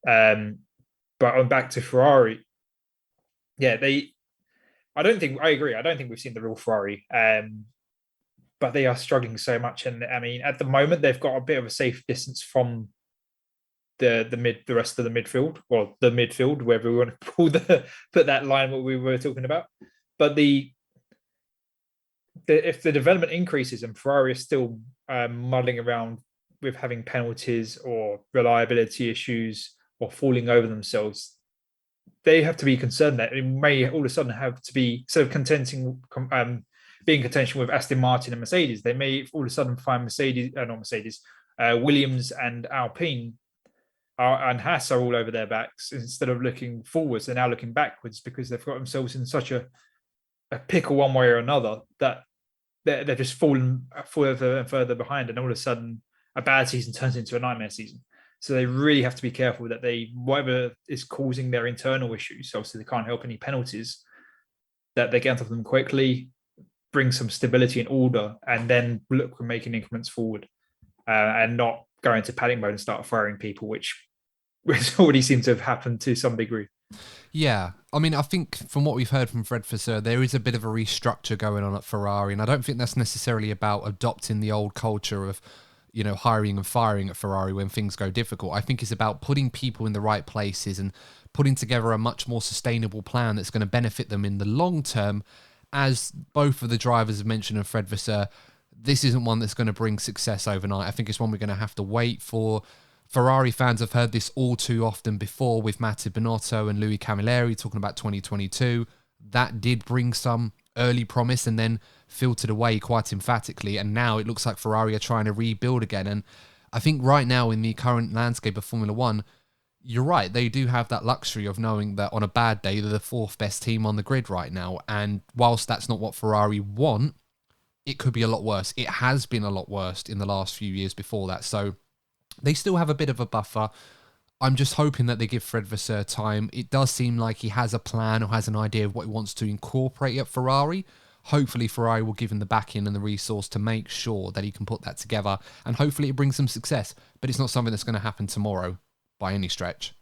But on back to Ferrari, yeah, I agree. I don't think we've seen the real Ferrari. But they are struggling so much. And I mean, at the moment, they've got a bit of a safe distance from the rest of the midfield, or the midfield, wherever we want to put that line what we were talking about. But if the development increases and Ferrari is still muddling around with having penalties or reliability issues or falling over themselves, they have to be concerned that it may all of a sudden have to be, instead of being contention with Aston Martin and Mercedes, they may all of a sudden find Williams and Alpine and Haas are all over their backs. Instead of looking forwards, they're now looking backwards because they've got themselves in such a pickle one way or another that they're just falling further and further behind, and all of a sudden a bad season turns into a nightmare season. So they really have to be careful that whatever is causing their internal issues, obviously they can't help any penalties, that they get on top of them quickly, bring some stability and order, and then look for making increments forward, and not go into panic mode and start firing people, which already seems to have happened to some degree. Yeah, I mean, I think from what we've heard from Fred Vasseur, there is a bit of a restructure going on at Ferrari, and I don't think that's necessarily about adopting the old culture of, hiring and firing at Ferrari when things go difficult. I think it's about putting people in the right places and putting together a much more sustainable plan that's going to benefit them in the long term. As both of the drivers have mentioned, and Fred Vasseur, this isn't one that's going to bring success overnight. I think it's one we're going to have to wait for. Ferrari fans have heard this all too often before with Mattia Binotto and Louis Camilleri talking about 2022. That did bring some early promise and then filtered away quite emphatically. And now it looks like Ferrari are trying to rebuild again. And I think right now in the current landscape of Formula One, you're right. They do have that luxury of knowing that on a bad day, they're the fourth best team on the grid right now. And whilst that's not what Ferrari want, it could be a lot worse. It has been a lot worse in the last few years before that. So they still have a bit of a buffer. I'm just hoping that they give Fred Vasseur time. It does seem like he has a plan or has an idea of what he wants to incorporate at Ferrari. Hopefully Ferrari will give him the backing and the resource to make sure that he can put that together, and hopefully it brings some success. But it's not something that's going to happen tomorrow by any stretch.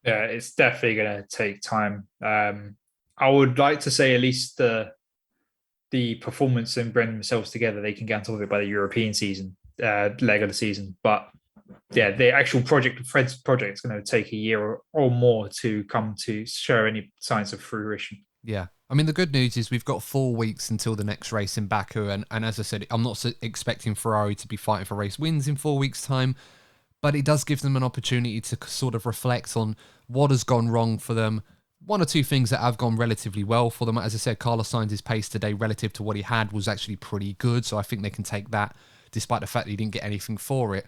Yeah, it's definitely going to take time. I would like to say at least the performance and bring themselves together, they can get on top of it by the European season, leg of the season. But yeah, the actual project, Fred's project, is going to take a year or more to come to show any signs of fruition. Yeah. I mean, the good news is we've got 4 weeks until the next race in Baku. And as I said, I'm not expecting Ferrari to be fighting for race wins in 4 weeks' time, but it does give them an opportunity to sort of reflect on what has gone wrong for them. One or two things that have gone relatively well for them. As I said, Carlos Sainz's pace today relative to what he had was actually pretty good. So I think they can take that despite the fact that he didn't get anything for it.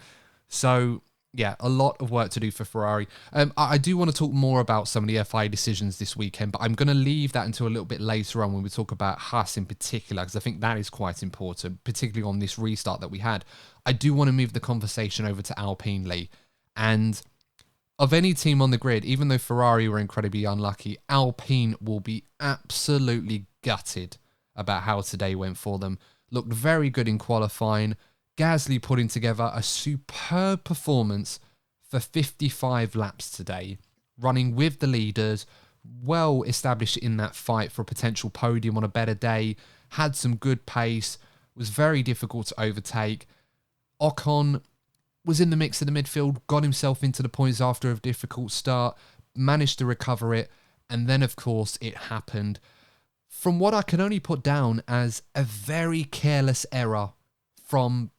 So yeah, a lot of work to do for Ferrari. I do want to talk more about some of the FIA decisions this weekend, but I'm going to leave that until a little bit later on when we talk about Haas in particular, because I think that is quite important, particularly on this restart that we had. I do want to move the conversation over to Alpine, Lee. And of any team on the grid, even though Ferrari were incredibly unlucky, Alpine will be absolutely gutted about how today went for them. Looked very good in qualifying. Gasly putting together a superb performance for 55 laps today, running with the leaders, well established in that fight for a potential podium on a better day, had some good pace, was very difficult to overtake. Ocon was in the mix of the midfield, got himself into the points after a difficult start, managed to recover it, and then, of course, it happened. From what I can only put down as a very careless error from,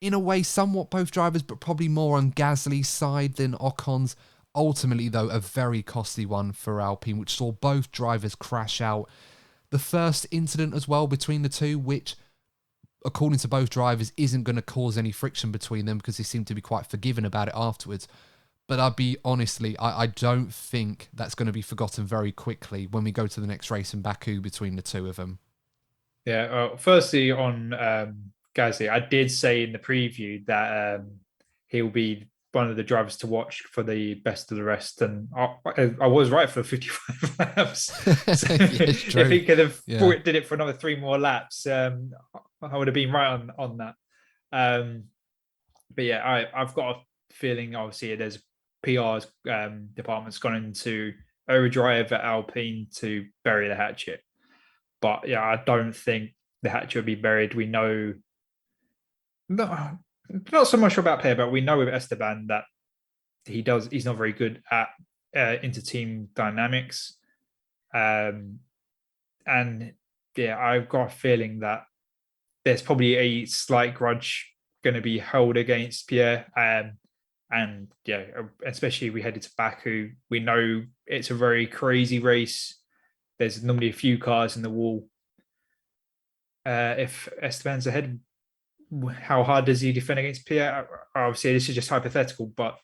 in a way, somewhat both drivers, but probably more on Gasly's side than Ocon's. Ultimately, though, a very costly one for Alpine, which saw both drivers crash out. The first incident as well between the two, which, according to both drivers, isn't going to cause any friction between them because they seem to be quite forgiving about it afterwards. But I'll be honestly, I don't think that's going to be forgotten very quickly when we go to the next race in Baku between the two of them. Yeah. Firstly, on Gasly, I did say in the preview that he'll be one of the drivers to watch for the best of the rest, and I was right for 55 laps. So if he could have did it for another 3 more laps, I would have been right on that. But yeah, I've got a feeling, obviously, there's PR's department's gone into overdrive at Alpine to bury the hatchet. But yeah, I don't think the hatchet will be buried. We know not so much about Pierre, but we know with Esteban that he's not very good at inter-team dynamics. And yeah, I've got a feeling that there's probably a slight grudge going to be held against Pierre. And yeah, especially if we headed to Baku, we know it's a very crazy race. There's normally a few cars in the wall. If Esteban's ahead, how hard does he defend against Pierre? Obviously, this is just hypothetical, but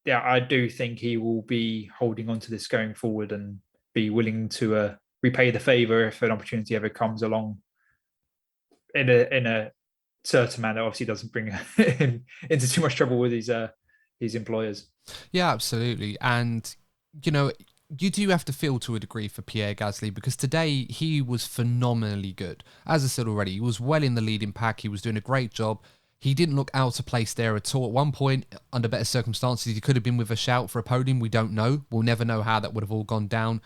yeah, I do think he will be holding on to this going forward and be willing to repay the favor if an opportunity ever comes along in a certain manner. Obviously, doesn't bring him into too much trouble with his employers. Yeah, absolutely. And, you know, you do have to feel to a degree for Pierre Gasly because today he was phenomenally good. As I said already, he was well in the leading pack. He was doing a great job. He didn't look out of place there at all. At one point, under better circumstances, he could have been with a shout for a podium. We don't know. We'll never know how that would have all gone down.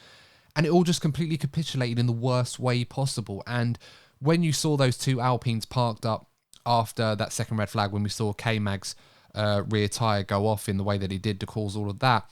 And it all just completely capitulated in the worst way possible. And when you saw those two Alpines parked up after that second red flag, when we saw K-Mag's rear tyre go off in the way that he did to cause all of that,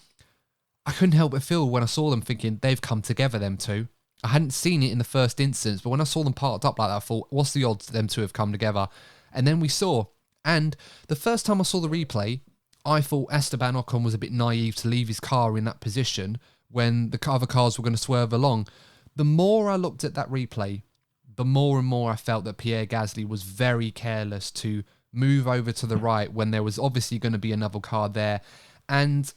I couldn't help but feel when I saw them thinking they've come together, them two. I hadn't seen it in the first instance, but when I saw them parked up like that, I thought, what's the odds them two have come together? And then we saw. And the first time I saw the replay, I thought Esteban Ocon was a bit naive to leave his car in that position when the other cars were going to swerve along. The more I looked at that replay, the more and more I felt that Pierre Gasly was very careless to move over to the right when there was obviously going to be another car there. And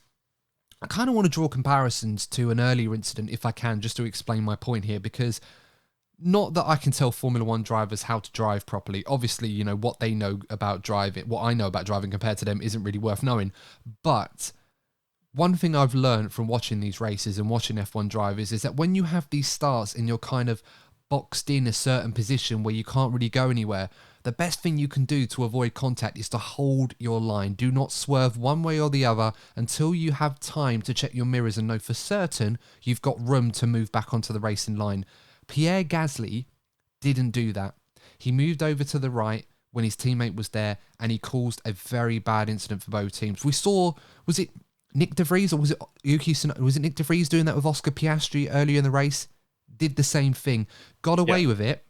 I kind of want to draw comparisons to an earlier incident, if I can, just to explain my point here, because not that I can tell Formula One drivers how to drive properly. Obviously, you know, what they know about driving, what I know about driving compared to them isn't really worth knowing. But one thing I've learned from watching these races and watching F1 drivers is that when you have these starts and you're kind of boxed in a certain position where you can't really go anywhere, the best thing you can do to avoid contact is to hold your line. Do not swerve one way or the other until you have time to check your mirrors and know for certain you've got room to move back onto the racing line. Pierre Gasly didn't do that. He moved over to the right when his teammate was there and he caused a very bad incident for both teams. We saw, was it Nick De Vries or was it Yuki Tsunoda? Was it Nick De Vries doing that with Oscar Piastri earlier in the race? Did the same thing, got away with it,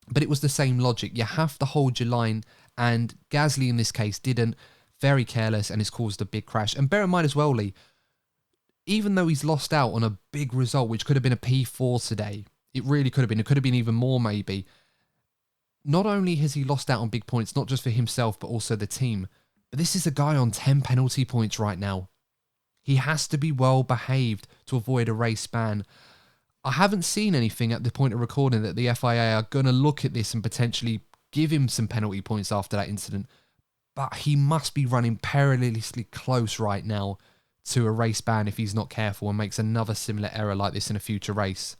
but it was the same logic. You have to hold your line, and Gasly in this case didn't. Very careless, and it's caused a big crash. And bear in mind as well, Lee, even though he's lost out on a big result, which could have been a P4 today, it really could have been. It could have been even more, maybe. Not only has he lost out on big points, not just for himself, but also the team, but this is a guy on 10 penalty points right now. He has to be well behaved to avoid a race ban. I haven't seen anything at the point of recording that the FIA are going to look at this and potentially give him some penalty points after that incident. But he must be running perilously close right now to a race ban if he's not careful and makes another similar error like this in a future race.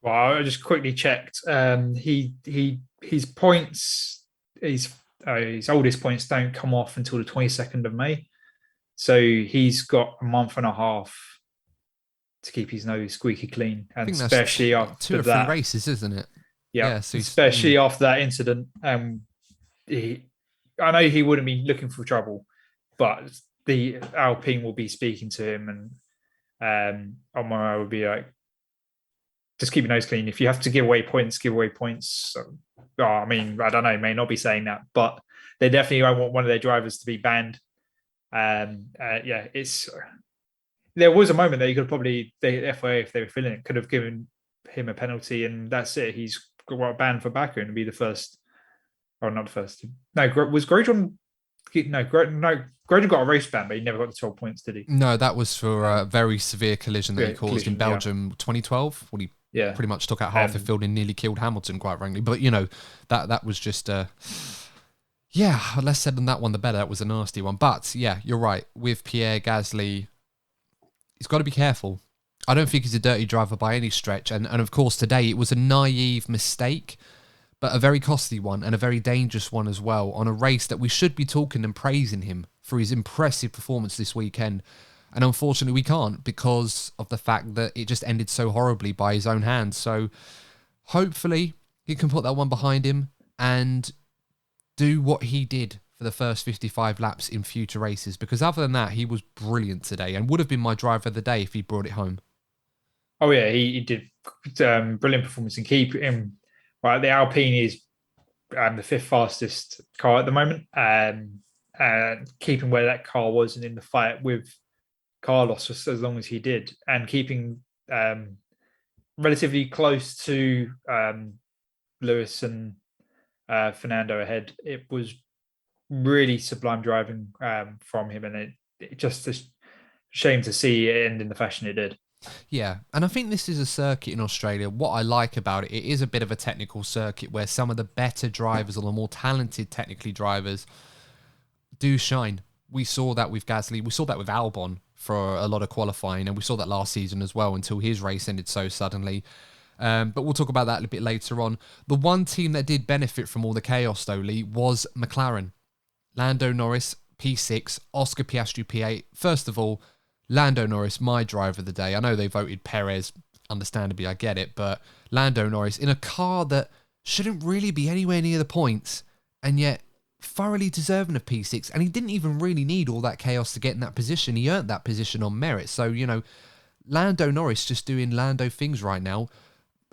Well, I just quickly checked. His points, his oldest points don't come off until the 22nd of May. So he's got a month and a half to keep his nose squeaky clean, I and think that's especially two after or three that, races, isn't it? yeah, Yeah, so especially after that incident. He, I know he wouldn't be looking for trouble, but the Alpine will be speaking to him, and Omar will be like, just keep your nose clean. If you have to give away points, give away points. So, I mean, I don't know, may not be saying that, but they definitely won't want one of their drivers to be banned. Yeah, there was a moment that you could probably the FIA, if they were feeling it, could have given him a penalty, and that's it. He's got banned for Baku and be the first, or not the first. No, was Grosjean? No, Grosjean got a race ban, but he never got the 12 points, did he? no, that was for a very severe collision that he caused collision, in Belgium 2012 when he pretty much took out half the field and nearly killed Hamilton, quite frankly. But that was just yeah, less said than that one the better. That was a nasty one. But yeah, you're right. With Pierre Gasly, he's got to be careful. I don't think he's a dirty driver by any stretch. And of course, today it was a naive mistake, but a very costly one and a very dangerous one as well on a race that we should be talking and praising him for his impressive performance this weekend. And unfortunately, we can't because of the fact that it just ended so horribly by his own hands. So hopefully he can put that one behind him and do what he did for the first 55 laps in future races, because other than that, he was brilliant today and would have been my driver of the day if he brought it home. Oh yeah, he did brilliant performance and keep him. Right, the Alpine is the fifth fastest car at the moment, and keeping where that car was and in the fight with Carlos for as long as he did, and keeping relatively close to Lewis and Fernando ahead. It was really sublime driving from him, and it just a shame to see it end in the fashion it did. Yeah, and I think this is a circuit in Australia. What I like about it, it is a bit of a technical circuit where some of the better drivers or the more talented technically drivers do shine. We saw that with Gasly. We saw that with Albon for a lot of qualifying, and we saw that last season as well until his race ended so suddenly. But we'll talk about that a bit later on. The one team that did benefit from all the chaos, though, Lee, was McLaren. Lando Norris, P6, Oscar Piastri, P8. First of all, Lando Norris, my driver of the day. I know they voted Perez, understandably, I get it, but Lando Norris in a car that shouldn't really be anywhere near the points, and yet thoroughly deserving of P6, and he didn't even really need all that chaos to get in that position. He earned that position on merit. So, Lando Norris just doing Lando things right now.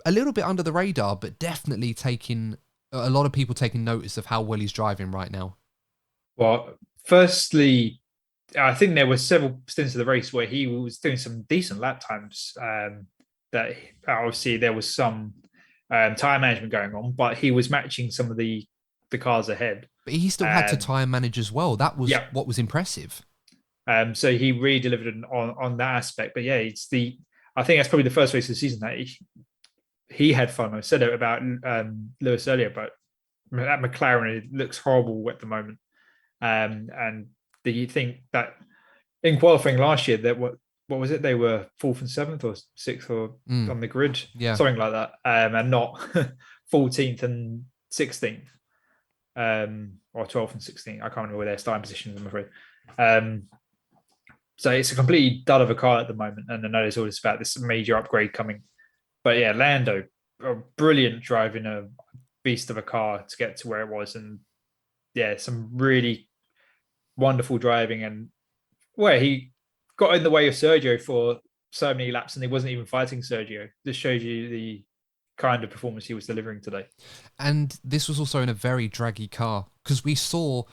A little bit under the radar, but definitely taking a lot of people taking notice of how well he's driving right now. Well, firstly, I think there were several stints of the race where he was doing some decent lap times. That obviously there was some time management going on, but he was matching some of the cars ahead. But he still had to time manage as well. That was what was impressive. So he really delivered on that aspect. But yeah, I think that's probably the first race of the season that he had fun. I said it about Lewis earlier, but at McLaren it looks horrible at the moment. And do you think that in qualifying last year that what was it? They were 4th and 7th or 6th or on the grid, something like that, and not 14th and 16th, or 12th and 16th. I can't remember where their starting positions, I'm afraid. So it's a completely dud of a car at the moment, and I know there's all this about this major upgrade coming. But yeah, Lando, a brilliant driving a beast of a car to get to where it was, and yeah, some really wonderful driving, and where he got in the way of Sergio for so many laps and he wasn't even fighting Sergio. This shows you the kind of performance he was delivering today. And this was also in a very draggy car, because we saw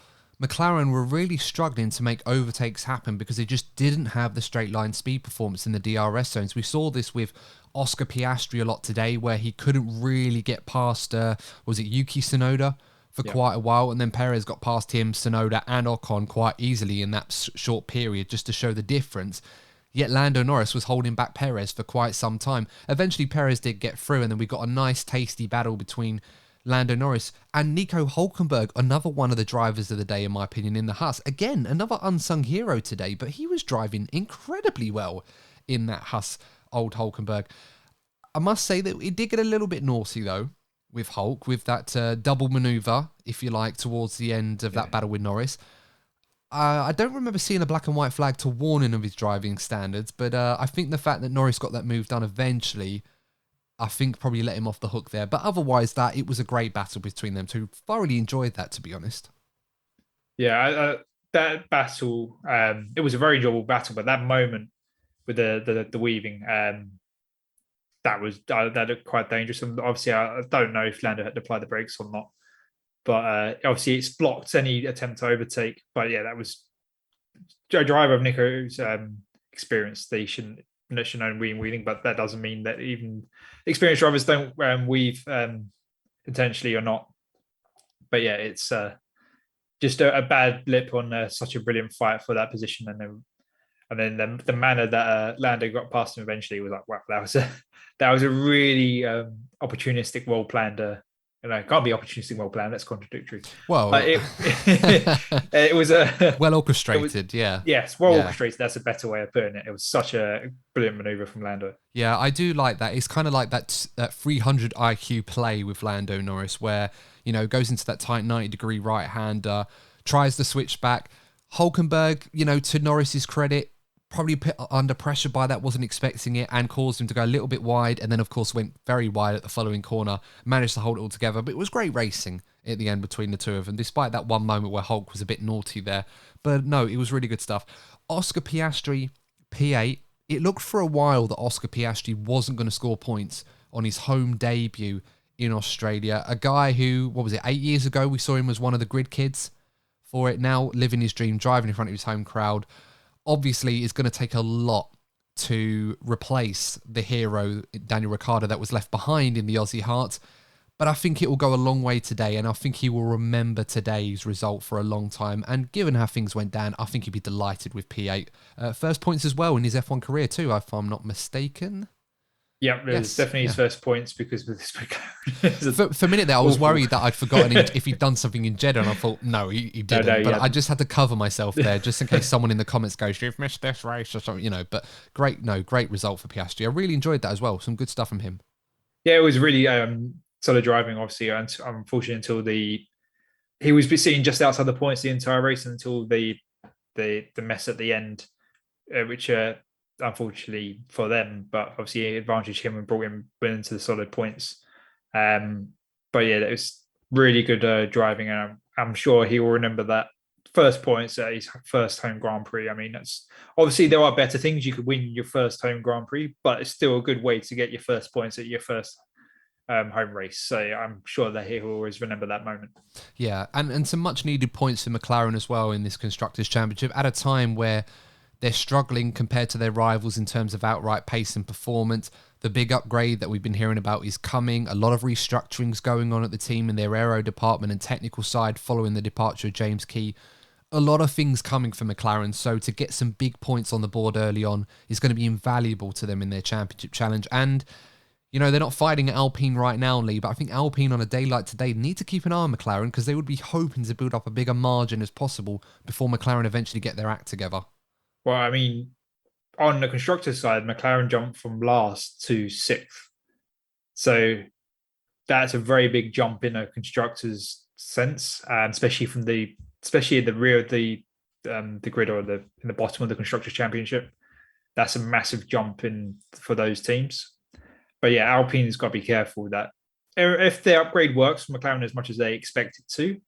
McLaren were really struggling to make overtakes happen because they just didn't have the straight line speed performance in the DRS zones. We saw this with Oscar Piastri a lot today, where he couldn't really get past, was it Yuki Tsunoda for quite a while, and then Perez got past him, Tsunoda and Ocon quite easily in that short period, just to show the difference. Yet Lando Norris was holding back Perez for quite some time. Eventually Perez did get through, and then we got a nice tasty battle between Lando Norris and Nico Hülkenberg, another one of the drivers of the day in my opinion in the Haas. Again, another unsung hero today, but he was driving incredibly well in that Haas, old Hülkenberg. I must say that it did get a little bit naughty, though, with Hulk, with that double maneuver, if you like, towards the end of that battle with Norris. I don't remember seeing a black and white flag to warn him of his driving standards, but I think the fact that Norris got that move done eventually, I think probably let him off the hook there. But otherwise, it was a great battle between them two. Thoroughly enjoyed that, to be honest. Yeah, that battle, it was a very enjoyable battle, but that moment with the weaving, that looked quite dangerous. And obviously, I don't know if Lando had to apply the brakes or not, but obviously it's blocked any attempt to overtake. But yeah, that was a driver of Nico's experience. They shouldn't own weaving, but that doesn't mean that even experienced drivers don't weave intentionally or not. But yeah, it's just a bad lip on such a brilliant fight for that position, and then the manner that Lando got past him eventually was like, wow, that was a really opportunistic, well planned. It can't be opportunistic, well planned. That's contradictory. Well, it was a well orchestrated. Yes, well orchestrated. That's a better way of putting it. It was such a brilliant maneuver from Lando. Yeah, I do like that. It's kind of like that 300 IQ play with Lando Norris, where goes into that tight 90-degree right-hander, tries to switch back. Hulkenberg, to Norris's credit, probably put under pressure by that, wasn't expecting it, and caused him to go a little bit wide, and then of course went very wide at the following corner, managed to hold it all together. But it was great racing at the end between the two of them, despite that one moment where Hulk was a bit naughty there. But no, it was really good stuff. Oscar Piastri, P8. It looked for a while that Oscar Piastri wasn't going to score points on his home debut in Australia. A guy who, 8 years ago, we saw him as one of the grid kids for it, now living his dream, driving in front of his home crowd. Obviously, it's going to take a lot to replace the hero, Daniel Ricciardo, that was left behind in the Aussie heart. But I think it will go a long way today, and I think he will remember today's result for a long time. And given how things went down, I think he'd be delighted with P8. First points as well in his F1 career too, if I'm not mistaken. Yeah, it was definitely his first points, because with this for a minute there, I was worried that I'd forgotten if he'd done something in Jeddah, and I thought, no, he didn't. But I just had to cover myself there, just in case someone in the comments goes, you've missed this race or something, But great result for Piastri. I really enjoyed that as well. Some good stuff from him. Yeah, it was really solid driving, obviously. And unfortunately, until he was sitting just outside the points the entire race until the mess at the end, which unfortunately for them, but obviously advantaged him and brought him into the solid points. But yeah, it was really good driving, and I'm sure he will remember that first points at his first home Grand Prix. I mean, that's obviously there are better things. You could win your first home Grand Prix, but it's still a good way to get your first points at your first home race. So I'm sure that he will always remember that moment. Yeah, and some much needed points for McLaren as well in this Constructors' Championship at a time where they're struggling compared to their rivals in terms of outright pace and performance. The big upgrade that we've been hearing about is coming. A lot of restructurings going on at the team in their aero department and technical side following the departure of James Key. A lot of things coming for McLaren, so to get some big points on the board early on is going to be invaluable to them in their championship challenge. And, they're not fighting Alpine right now, Lee, but I think Alpine on a day like today need to keep an eye on McLaren, because they would be hoping to build up a bigger margin as possible before McLaren eventually get their act together. Well, I mean, on the constructors' side, McLaren jumped from last to sixth. So that's a very big jump in a constructors' sense, and especially in the rear of the grid, or in the bottom of the Constructors' Championship. That's a massive jump in for those teams. But yeah, Alpine's got to be careful that if the upgrade works for McLaren as much as they expect it to,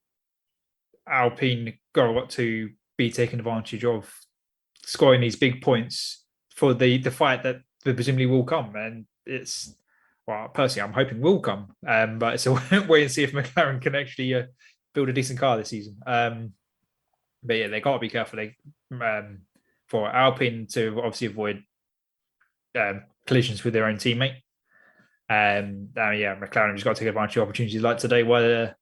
Alpine got to be taken advantage of, scoring these big points for the fight that presumably will come. And it's, well, personally, I'm hoping will come. But it's a wait and see if McLaren can actually build a decent car this season. But yeah, they got to be careful for Alpine to obviously avoid collisions with their own teammate. McLaren has got to take advantage of opportunities like today where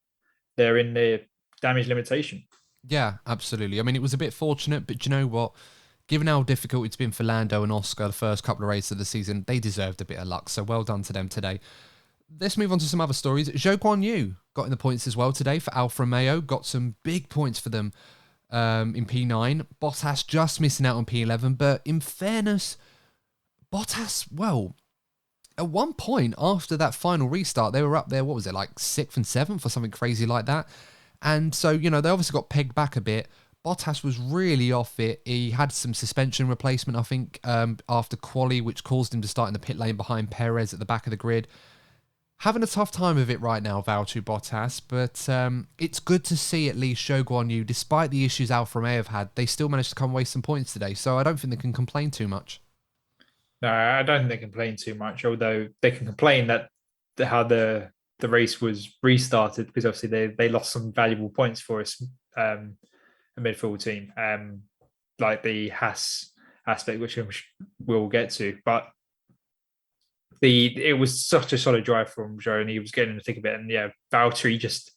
they're in the damage limitation. Yeah, absolutely. I mean, it was a bit fortunate, but you know what? Given how difficult it's been for Lando and Oscar the first couple of races of the season, they deserved a bit of luck. So well done to them today. Let's move on to some other stories. Zhou Guanyu got in the points as well today for Alfa Romeo. Got some big points for them in P9. Bottas just missing out on P11. But in fairness, Bottas, well, At one point, after that final restart, they were up there, what was it, like 6th and 7th or something crazy like that. And so, you know, they obviously got pegged back a bit. Bottas was really off it. He had some suspension replacement, I think, after quali, which caused him to start in the pit lane behind Perez at the back of the grid. Having a tough time of it right now, Valtteri Bottas, but it's good to see at least Zhou Guanyu, despite the issues Alfa Romeo have had, they still managed to come away some points today, so I don't think they can complain too much. No, I don't think they complain too much, although they can complain that how the race was restarted, because obviously they lost some valuable points for us, a midfield team, like the Haas aspect, which we'll get to. But it was such a solid drive from Joe, and he was getting in the thick of it. And yeah, Valtteri just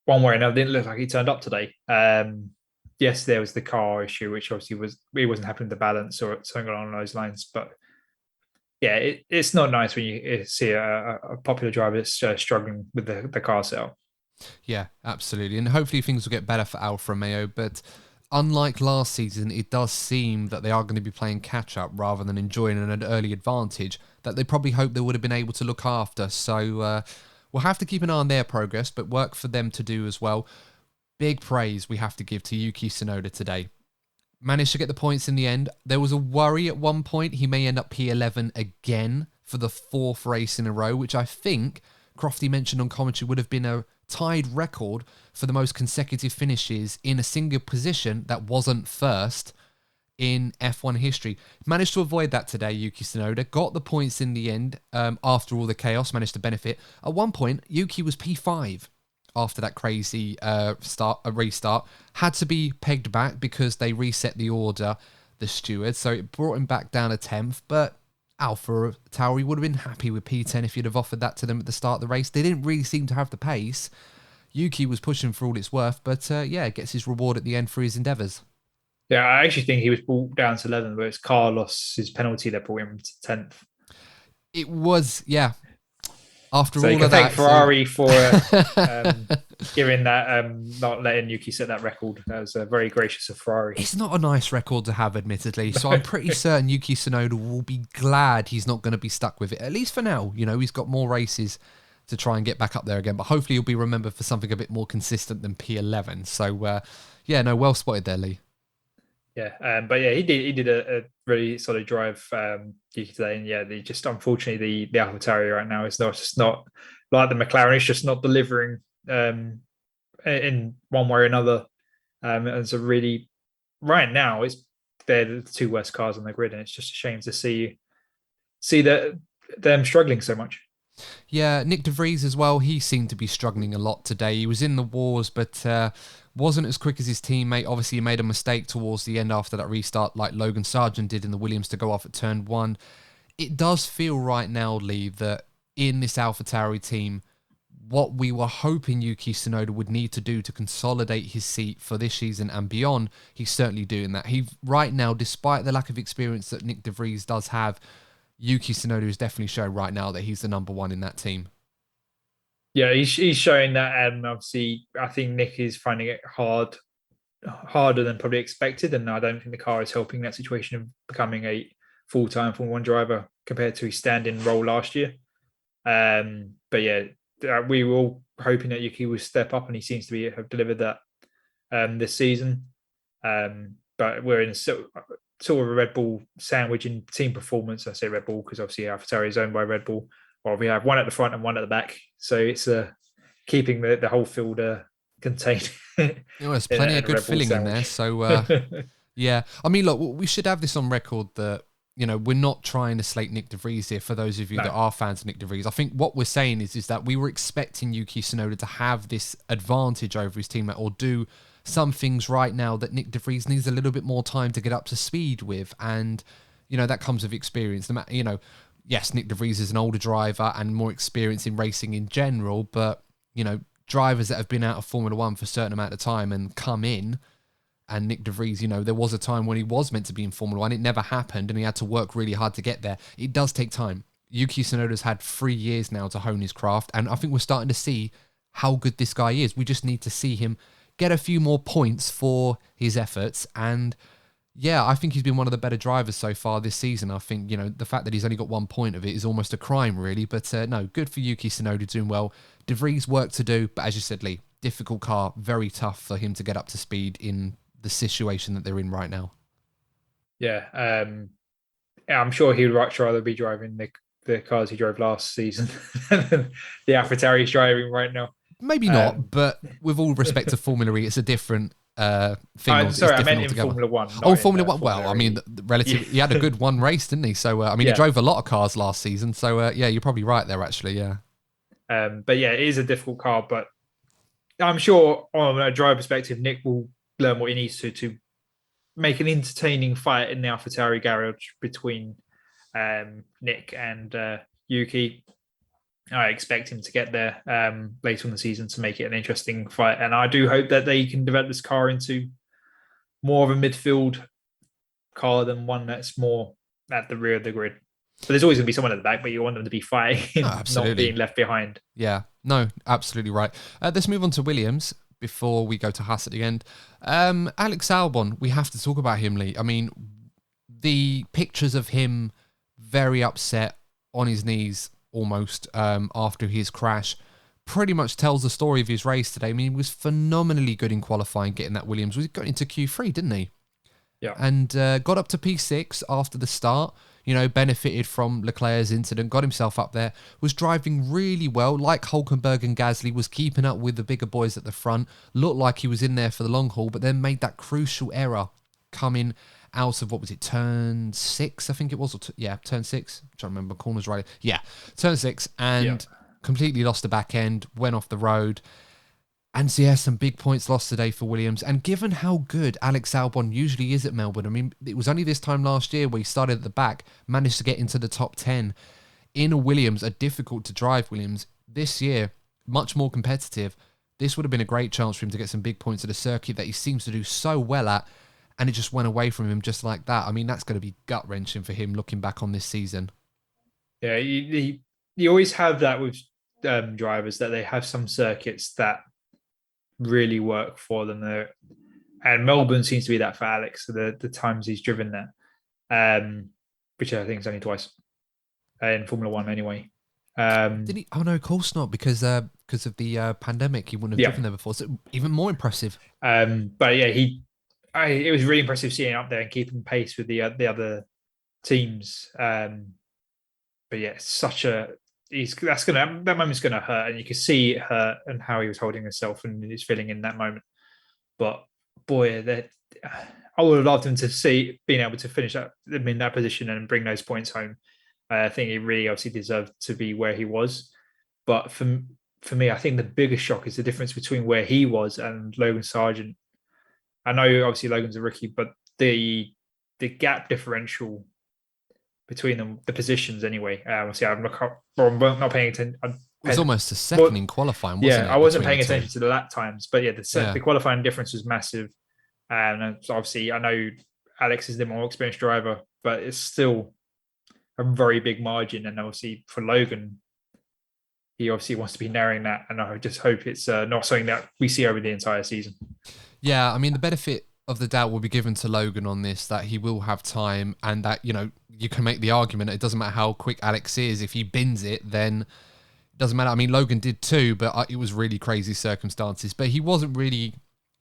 one way or another didn't look like he turned up today. Yes, there was the car issue, which obviously he wasn't happy with the balance or something along those lines. But yeah, it's not nice when you see a popular driver that's struggling with the car setup. Yeah, absolutely. And hopefully things will get better for Alfa Romeo. But unlike last season, it does seem that they are going to be playing catch-up rather than enjoying an early advantage that they probably hoped they would have been able to look after. So we'll have to keep an eye on their progress, but work for them to do as well. Big praise we have to give to Yuki Tsunoda today. Managed to get the points in the end. There was a worry at one point he may end up P11 again for the 4th race in a row, which I think Crofty mentioned on commentary would have been a tied record for the most consecutive finishes in a single position that wasn't first in F1 history. Managed to avoid that today, Yuki Tsunoda. Got the points in the end after all the chaos, managed to benefit. At one point, Yuki was P5 after that crazy restart. Had to be pegged back because they reset the order, the stewards. So it brought him back down to 10th, but Alpha Tauri would have been happy with P10 if you'd have offered that to them at the start of the race. They didn't really seem to have the pace. Yuki was pushing for all it's worth, but yeah, gets his reward at the end for his endeavours. Yeah, I actually think he was brought down to 11, but it's Carlos's penalty that brought him to 10th. It was, yeah. After so all you can of thank that, Ferrari for giving that, not letting Yuki set that record. That was very gracious of Ferrari. It's not a nice record to have, admittedly. So I'm pretty certain Yuki Tsunoda will be glad he's not going to be stuck with it, at least for now. You know, he's got more races to try and get back up there again, but hopefully he'll be remembered for something a bit more consistent than P11. So yeah, no, well spotted there, Lee. Yeah, but yeah, he did a really solid drive Yuki today, and yeah, they just unfortunately the AlphaTauri right now is just not like the McLaren. It's just not delivering in one way or another, and so really right now they're the two worst cars on the grid, and it's just a shame to see that them struggling so much. Yeah, Nick De Vries as well. He seemed to be struggling a lot today. He was in the wars, but wasn't as quick as his teammate. Obviously, he made a mistake towards the end after that restart, like Logan Sargent did in the Williams to go off at turn 1. It does feel right now, Lee, that in this AlphaTauri team, what we were hoping Yuki Tsunoda would need to do to consolidate his seat for this season and beyond, he's certainly doing that. He right now, despite the lack of experience that Nick De Vries does have, Yuki Tsunoda is definitely showing right now that he's the number one in that team. Yeah, he's showing that, and obviously, I think Nick is finding it harder than probably expected, and I don't think the car is helping that situation of becoming a full-time Formula One driver compared to his stand-in role last year. But yeah, we were all hoping that Yuki would step up, and he seems to have delivered that this season. But we're in sort of a Red Bull sandwich in team performance. I say Red Bull because obviously AlphaTauri is owned by Red Bull. Well, we have one at the front and one at the back, so it's keeping the whole field contained. There's plenty of good filling in there. So yeah, I mean, look, we should have this on record that, you know, we're not trying to slate Nick De Vries here. For those of you that are fans of Nick De Vries, I think what we're saying is that we were expecting Yuki Tsunoda to have this advantage over his teammate or do some things right now that Nick De Vries needs a little bit more time to get up to speed with, and you know that comes with experience. You know, yes, Nick De Vries is an older driver and more experienced in racing in general, but you know, drivers that have been out of Formula One for a certain amount of time and come in, and Nick De Vries, you know, there was a time when he was meant to be in Formula One, it never happened, and he had to work really hard to get there. It does take time. Yuki Tsunoda's had 3 years now to hone his craft, and I think we're starting to see how good this guy is. We just need to see him get a few more points for his efforts, and Yeah, I think he's been one of the better drivers so far this season. I think, the fact that he's only got 1 point of it is almost a crime, really. But no, good for Yuki Tsunoda, doing well. De Vries work to do, but as you said, Lee, difficult car, very tough for him to get up to speed in the situation that they're in right now. Yeah, I'm sure he'd much rather be driving the cars he drove last season than the AlphaTauri he's driving right now. Maybe not, but with all respect to Formula E, it's a different thing. I'm sorry, I meant in altogether. Formula One. Oh, Formula One. Formula Well, I mean, relatively, he had a good one race, didn't he? So, he drove a lot of cars last season. So, yeah, you're probably right there, actually. Yeah. But yeah, it is a difficult car. But I'm sure, on a driver perspective, Nick will learn what he needs to make an entertaining fight in the AlphaTauri garage between Nick and Yuki. I expect him to get there later in the season to make it an interesting fight. And I do hope that they can develop this car into more of a midfield car than one that's more at the rear of the grid. But there's always going to be someone at the back, but you want them to be fighting, not being left behind. Yeah, no, absolutely right. Let's move on to Williams before we go to Haas at the end. Alex Albon, we have to talk about him, Lee. I mean, the pictures of him very upset on his knees almost after his crash pretty much tells the story of his race today. I mean, he was phenomenally good in qualifying, getting that Williams. He got into Q3, didn't he? Yeah. And got up to P6 after the start, benefited from Leclerc's incident, got himself up there, was driving really well, like Hülkenberg and Gasly, was keeping up with the bigger boys at the front, looked like he was in there for the long haul, but then made that crucial error coming out of, what was it, turn 6, I think it was? Turn 6. I'm trying to remember, corners right. Yeah, turn 6, and completely lost the back end, went off the road. And so, yeah, some big points lost today for Williams. And given how good Alex Albon usually is at Melbourne, I mean, it was only this time last year where he started at the back, managed to get into the top 10 in a Williams, a difficult to drive Williams. This year, much more competitive. This would have been a great chance for him to get some big points at a circuit that he seems to do so well at, and it just went away from him just like that. I mean, that's going to be gut-wrenching for him looking back on this season. Yeah, you always have that with drivers, that they have some circuits that really work for them there. And Melbourne seems to be that for Alex, the times he's driven there, which I think is only twice in Formula One anyway. Did he? Oh, no, of course not, because of the pandemic, he wouldn't have driven there before. So even more impressive. But yeah, it was really impressive seeing him up there and keeping pace with the other teams. But yeah, that moment's gonna hurt, and you can see it hurt and how he was holding himself and his feeling in that moment. But boy, I would have loved him to being able to finish up in that position and bring those points home. I think he really obviously deserved to be where he was. But for me, I think the biggest shock is the difference between where he was and Logan Sargent. I know obviously Logan's a rookie, but the gap differential between them, the positions anyway. Obviously, I'm not paying attention. It was almost a second in qualifying, wasn't it? I wasn't paying attention to the lap times, but yeah, the qualifying difference was massive. And obviously, I know Alex is the more experienced driver, but it's still a very big margin. And obviously, for Logan, he obviously wants to be narrowing that. And I just hope it's not something that we see over the entire season. Yeah, I mean, the benefit of the doubt will be given to Logan on this, that he will have time, and that, you can make the argument, it doesn't matter how quick Alex is, if he bins it, then it doesn't matter. I mean, Logan did too, but it was really crazy circumstances. But he wasn't really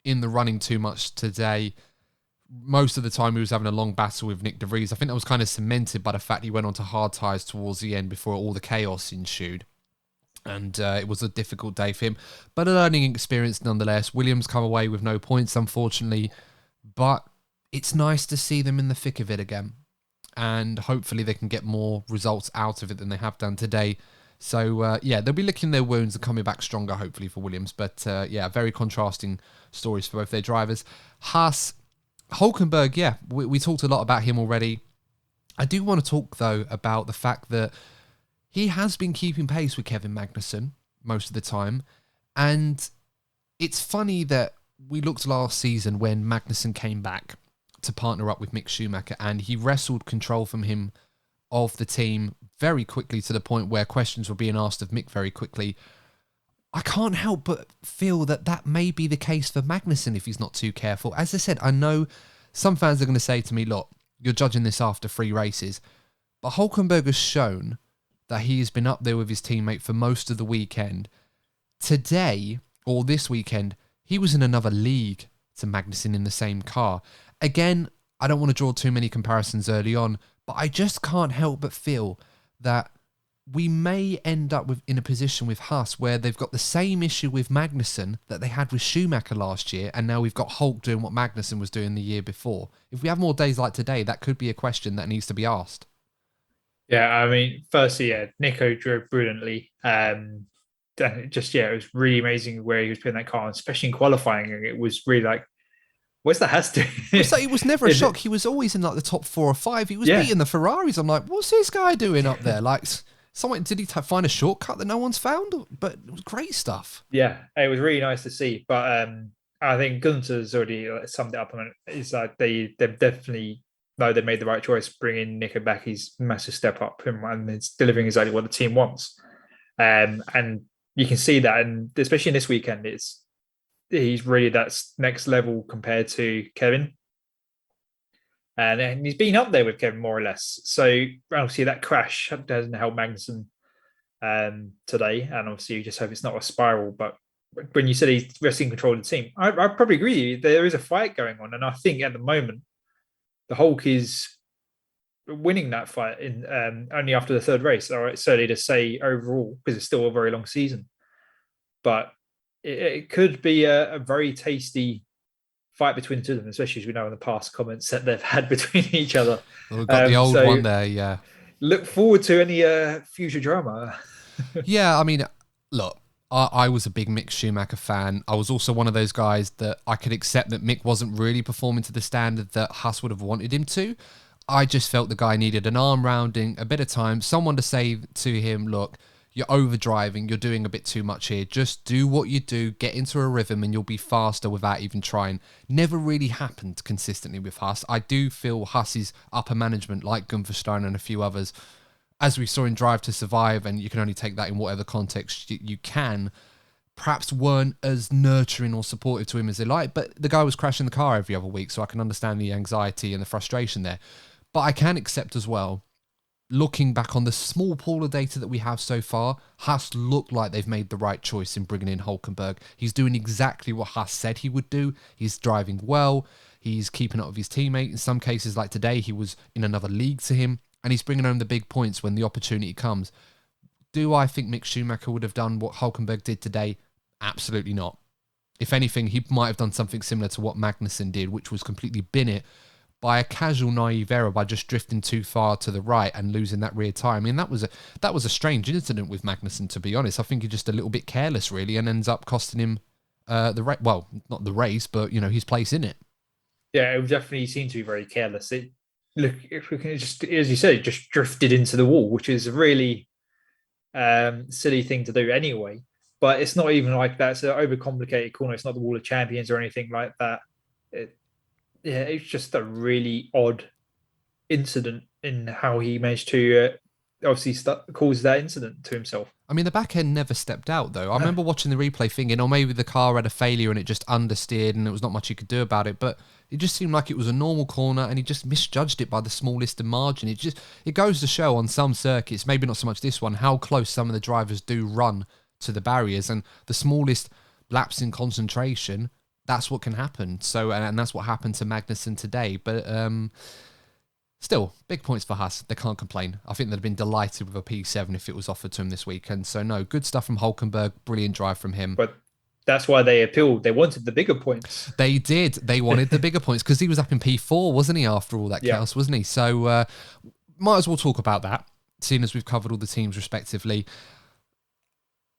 in the running too much today. Most of the time he was having a long battle with Nick De Vries. I think that was kind of cemented by the fact he went on to hard tyres towards the end before all the chaos ensued. And it was a difficult day for him. But a learning experience nonetheless. Williams come away with no points, unfortunately. But it's nice to see them in the thick of it again. And hopefully they can get more results out of it than they have done today. So, they'll be licking their wounds and coming back stronger, hopefully, for Williams. But, very contrasting stories for both their drivers. Haas, Hülkenberg, we talked a lot about him already. I do want to talk, though, about the fact that he has been keeping pace with Kevin Magnussen most of the time. And it's funny that we looked last season when Magnussen came back to partner up with Mick Schumacher, and he wrestled control from him of the team very quickly, to the point where questions were being asked of Mick very quickly. I can't help but feel that may be the case for Magnussen if he's not too careful. As I said, I know some fans are going to say to me, look, you're judging this after 3 races. But Hülkenberg has shown that he has been up there with his teammate for most of the weekend. Today, or this weekend, he was in another league to Magnussen in the same car. Again, I don't want to draw too many comparisons early on, but I just can't help but feel that we may end up in a position with Haas where they've got the same issue with Magnussen that they had with Schumacher last year, and now we've got Hulk doing what Magnussen was doing the year before. If we have more days like today, that could be a question that needs to be asked. Yeah, I mean, firstly, Nico drove brilliantly. It was really amazing where he was putting that car, especially in qualifying. It was really like, what's the Haas doing? It was never a shock. He was always in like the top 4 or 5. He was beating the Ferraris. I'm like, what's this guy doing up there? Like, did he find a shortcut that no one's found? But it was great stuff. Yeah, it was really nice to see. But I think Gunther's already summed it up. It's like they've definitely they made the right choice bringing Nico back. He's a massive step up, and it's delivering exactly what the team wants. And you can see that, and especially in this weekend, he's really that's next level compared to Kevin. And he's been up there with Kevin more or less. So obviously that crash doesn't help Magnussen today, and obviously you just hope it's not a spiral. But when you said he's wrestling control of the team, I probably agree with you. There is a fight going on, and I think at the moment the Hulk is winning that fight in only after the 3rd race. All right, it's early to say overall because it's still a very long season, but it could be a very tasty fight between the two of them, especially as we know in the past comments that they've had between each other. We've got the old one there, yeah. Look forward to any future drama. Yeah, I mean, look, I was a big Mick Schumacher fan. I was also one of those guys that I could accept that Mick wasn't really performing to the standard that Haas would have wanted him to. I just felt the guy needed an arm rounding, a bit of time, someone to say to him, look, you're overdriving, you're doing a bit too much here. Just do what you do, get into a rhythm, and you'll be faster without even trying. Never really happened consistently with Haas. I do feel Haas's upper management, like Gunther Steiner and a few others, as we saw in Drive to Survive, and you can only take that in whatever context you can, perhaps weren't as nurturing or supportive to him as they like, but the guy was crashing the car every other week, so I can understand the anxiety and the frustration there. But I can accept as well, looking back on the small pool of data that we have so far, Haas look like they've made the right choice in bringing in Hülkenberg. He's doing exactly what Haas said he would do. He's driving well. He's keeping up with his teammate. In some cases, like today, he was in another league to him, and he's bringing home the big points when the opportunity comes. Do I think Mick Schumacher would have done what Hülkenberg did today? Absolutely not. If anything, he might have done something similar to what Magnussen did, which was completely bin it by a casual naive error by just drifting too far to the right and losing that rear tyre. I mean, that was a strange incident with Magnussen, to be honest. I think he's just a little bit careless, really, and ends up costing him well, not the race, but his place in it. Yeah, it definitely seemed to be very careless. If we can just, as you said, it just drifted into the wall, which is a really silly thing to do anyway. But it's not even like that. It's an overcomplicated corner. It's not the Wall of Champions or anything like that. It's just a really odd incident in how he managed to obviously cause that incident to himself. I mean, the back end never stepped out, though. I remember watching the replay thinking, maybe the car had a failure and it just understeered and there was not much he could do about it. But it just seemed like it was a normal corner and he just misjudged it by the smallest margin. It goes to show on some circuits, maybe not so much this one, how close some of the drivers do run to the barriers, and the smallest lapse in concentration, that's what can happen. So, and that's what happened to Magnussen today. But still, big points for Haas. They can't complain. I think they'd have been delighted with a P7 if it was offered to him this weekend. So no, good stuff from Hülkenberg. Brilliant drive from him. But that's why they appealed. They wanted the bigger points. They did. They wanted the bigger points because he was up in P4, wasn't he, after all that chaos, wasn't he? So might as well talk about that, seeing as we've covered all the teams respectively.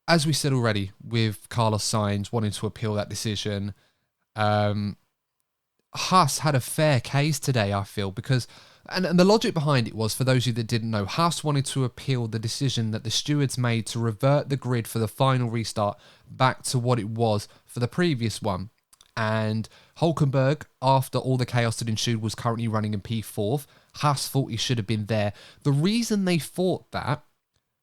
As we said already, with Carlos Sainz wanting to appeal that decision, Haas had a fair case today, I feel, because, and the logic behind it was, for those of you that didn't know, Haas wanted to appeal the decision that the stewards made to revert the grid for the final restart back to what it was for the previous one. And Hülkenberg, after all the chaos that ensued, was currently running in P4th. Haas thought he should have been there. The reason they thought that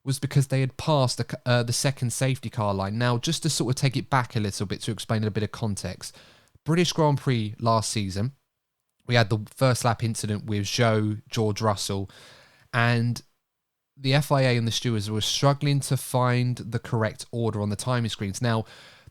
was because they had passed the second safety car line. Now, just to sort of take it back a little bit to explain a bit of context, British Grand Prix last season, we had the first lap incident with George Russell, and the FIA and the stewards were struggling to find the correct order on the timing screens. Now,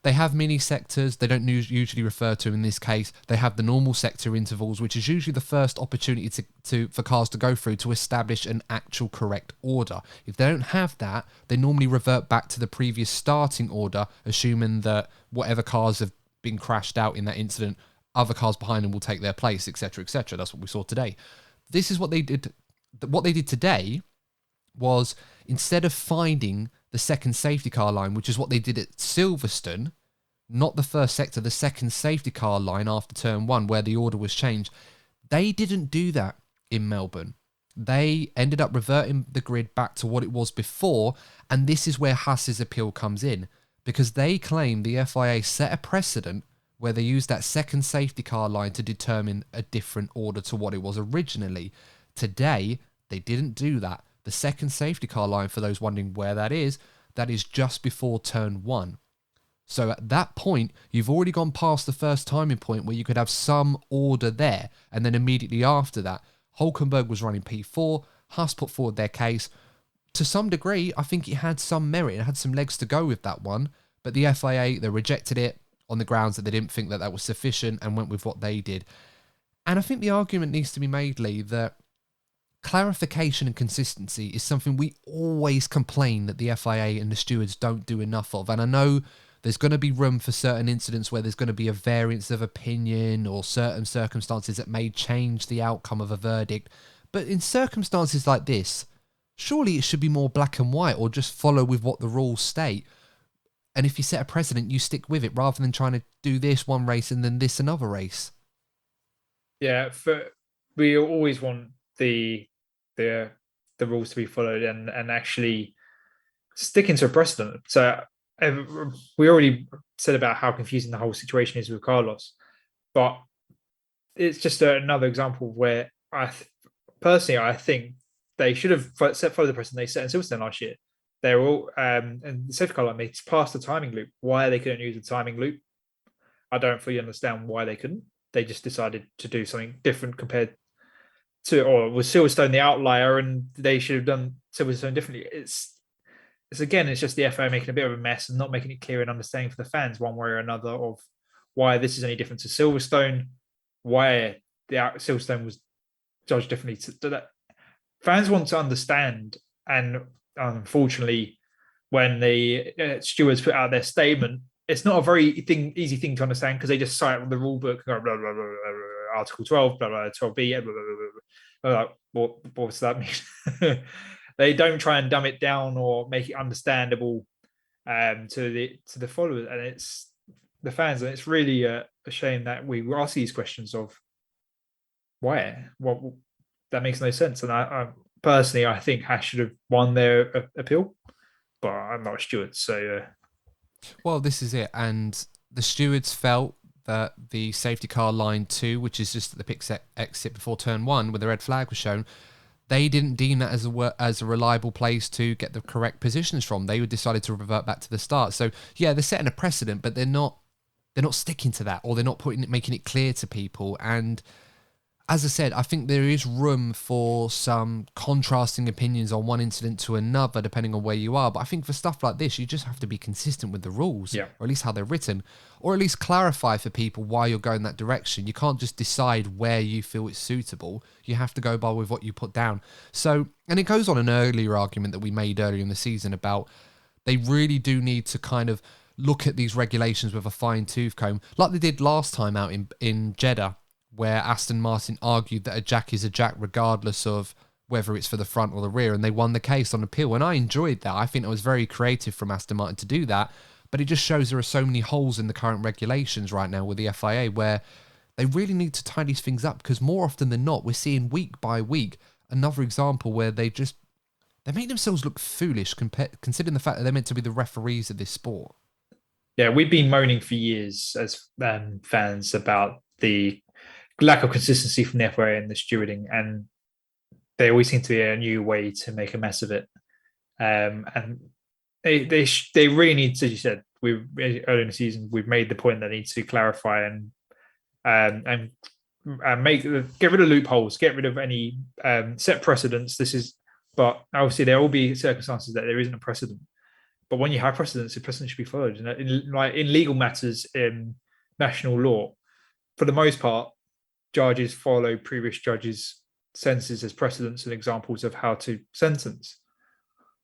they have mini sectors. They don't usually refer to in this case. They have the normal sector intervals, which is usually the first opportunity for cars to go through to establish an actual correct order. If they don't have that, they normally revert back to the previous starting order, assuming that whatever cars have been crashed out in that incident, other cars behind them will take their place, etc., etc. That's what we saw today. This is what they did. What they did today was, instead of finding the second safety car line, which is what they did at Silverstone, not the first sector, the second safety car line after turn 1, where the order was changed, they didn't do that in Melbourne. They ended up reverting the grid back to what it was before, and this is where Haas's appeal comes in, because they claim the FIA set a precedent where they used that second safety car line to determine a different order to what it was originally. Today, they didn't do that. The second safety car line, for those wondering where that is just before turn 1. So at that point, you've already gone past the first timing point where you could have some order there. And then immediately after that, Hülkenberg was running P4, Haas put forward their case. To some degree, I think it had some merit. It had some legs to go with that one. But the FIA, they rejected it on the grounds that they didn't think that was sufficient and went with what they did. And I think the argument needs to be made, Lee, that clarification and consistency is something we always complain that the FIA and the stewards don't do enough of. And I know there's going to be room for certain incidents where there's going to be a variance of opinion or certain circumstances that may change the outcome of a verdict. But in circumstances like this, surely it should be more black and white, or just follow with what the rules state. And if you set a precedent, you stick with it rather than trying to do this one race and then this another race. Yeah, we always want the rules to be followed and actually sticking to a precedent. So we already said about how confusing the whole situation is with Carlos, but it's just another example where personally I think they should have followed the precedent they set in Silverstone last year. They were all and the safety car line, they passed the timing loop. Why they couldn't use the timing loop, I don't fully understand why they couldn't. They just decided to do something different compared to, or was Silverstone the outlier and they should have done Silverstone differently. It's just the FIA making a bit of a mess and not making it clear and understanding for the fans one way or another of why this is any different to Silverstone, why the Silverstone was judged differently. To that. Fans want to understand, and unfortunately, when the stewards put out their statement, it's not a very easy thing to understand because they just cite the rule book, blah, blah, blah, blah, Article 12, blah, blah, 12B, blah, blah, blah. What does that mean? They don't try and dumb it down or make it understandable to the followers, and it's the fans. And it's really a shame that we ask these questions of why. What that makes no sense. And I personally, I think Haas should have won their appeal, but I'm not a steward, so. Well, this is it, and the stewards felt that the safety car line 2, which is just at the pit exit before turn 1, where the red flag was shown, they didn't deem that as a reliable place to get the correct positions from. They decided to revert back to the start. So yeah, they're setting a precedent, but they're not sticking to that, or they're not making it clear to people. And as I said, I think there is room for some contrasting opinions on one incident to another, depending on where you are. But I think for stuff like this, you just have to be consistent with the rules, or at least how they're written, or at least clarify for people why you're going that direction. You can't just decide where you feel it's suitable. You have to go by with what you put down. So, and it goes on an earlier argument that we made earlier in the season about they really do need to kind of look at these regulations with a fine-tooth comb, like they did last time out in Jeddah, where Aston Martin argued that a jack is a jack regardless of whether it's for the front or the rear, and they won the case on appeal. And I enjoyed that. I think it was very creative from Aston Martin to do that, but it just shows there are so many holes in the current regulations right now with the FIA where they really need to tie these things up, because more often than not, we're seeing week by week another example where they make themselves look foolish considering the fact that they're meant to be the referees of this sport. Yeah, we've been moaning for years as fans about the lack of consistency from the FIA and the stewarding, and there always seem to be a new way to make a mess of it. And they really need to, as you said, early in the season, we've made the point that they need to clarify and get rid of loopholes, get rid of any set precedents. But obviously there will be circumstances that there isn't a precedent. But when you have precedents, the precedent should be followed. In legal matters in national law, for the most part, judges follow previous judges' sentences as precedents and examples of how to sentence.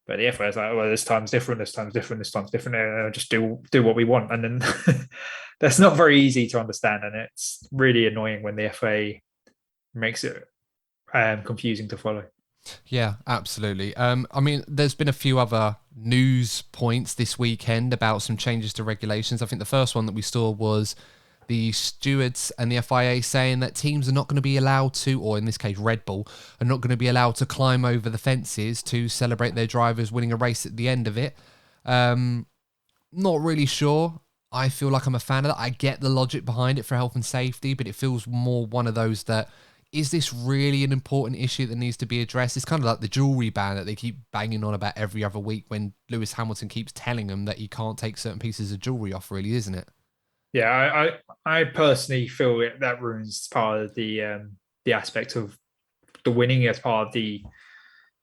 But the FA is like, well, this time's different, this time's different, this time's different. Just do what we want, and then that's not very easy to understand, and it's really annoying when the FA makes it confusing to follow. Yeah, absolutely. I mean, there's been a few other news points this weekend about some changes to regulations. I think the first one that we saw was the stewards and the FIA saying that teams are not going to be allowed to, or in this case Red Bull, are not going to be allowed to climb over the fences to celebrate their drivers winning a race at the end of it. Not really sure. I feel like I'm a fan of that. I get the logic behind it for health and safety, but it feels more one of those that, is this really an important issue that needs to be addressed? It's kind of like the jewellery ban that they keep banging on about every other week when Lewis Hamilton keeps telling them that he can't take certain pieces of jewellery off, really, isn't it? Yeah, I personally feel that ruins part of the aspect of the winning as part of the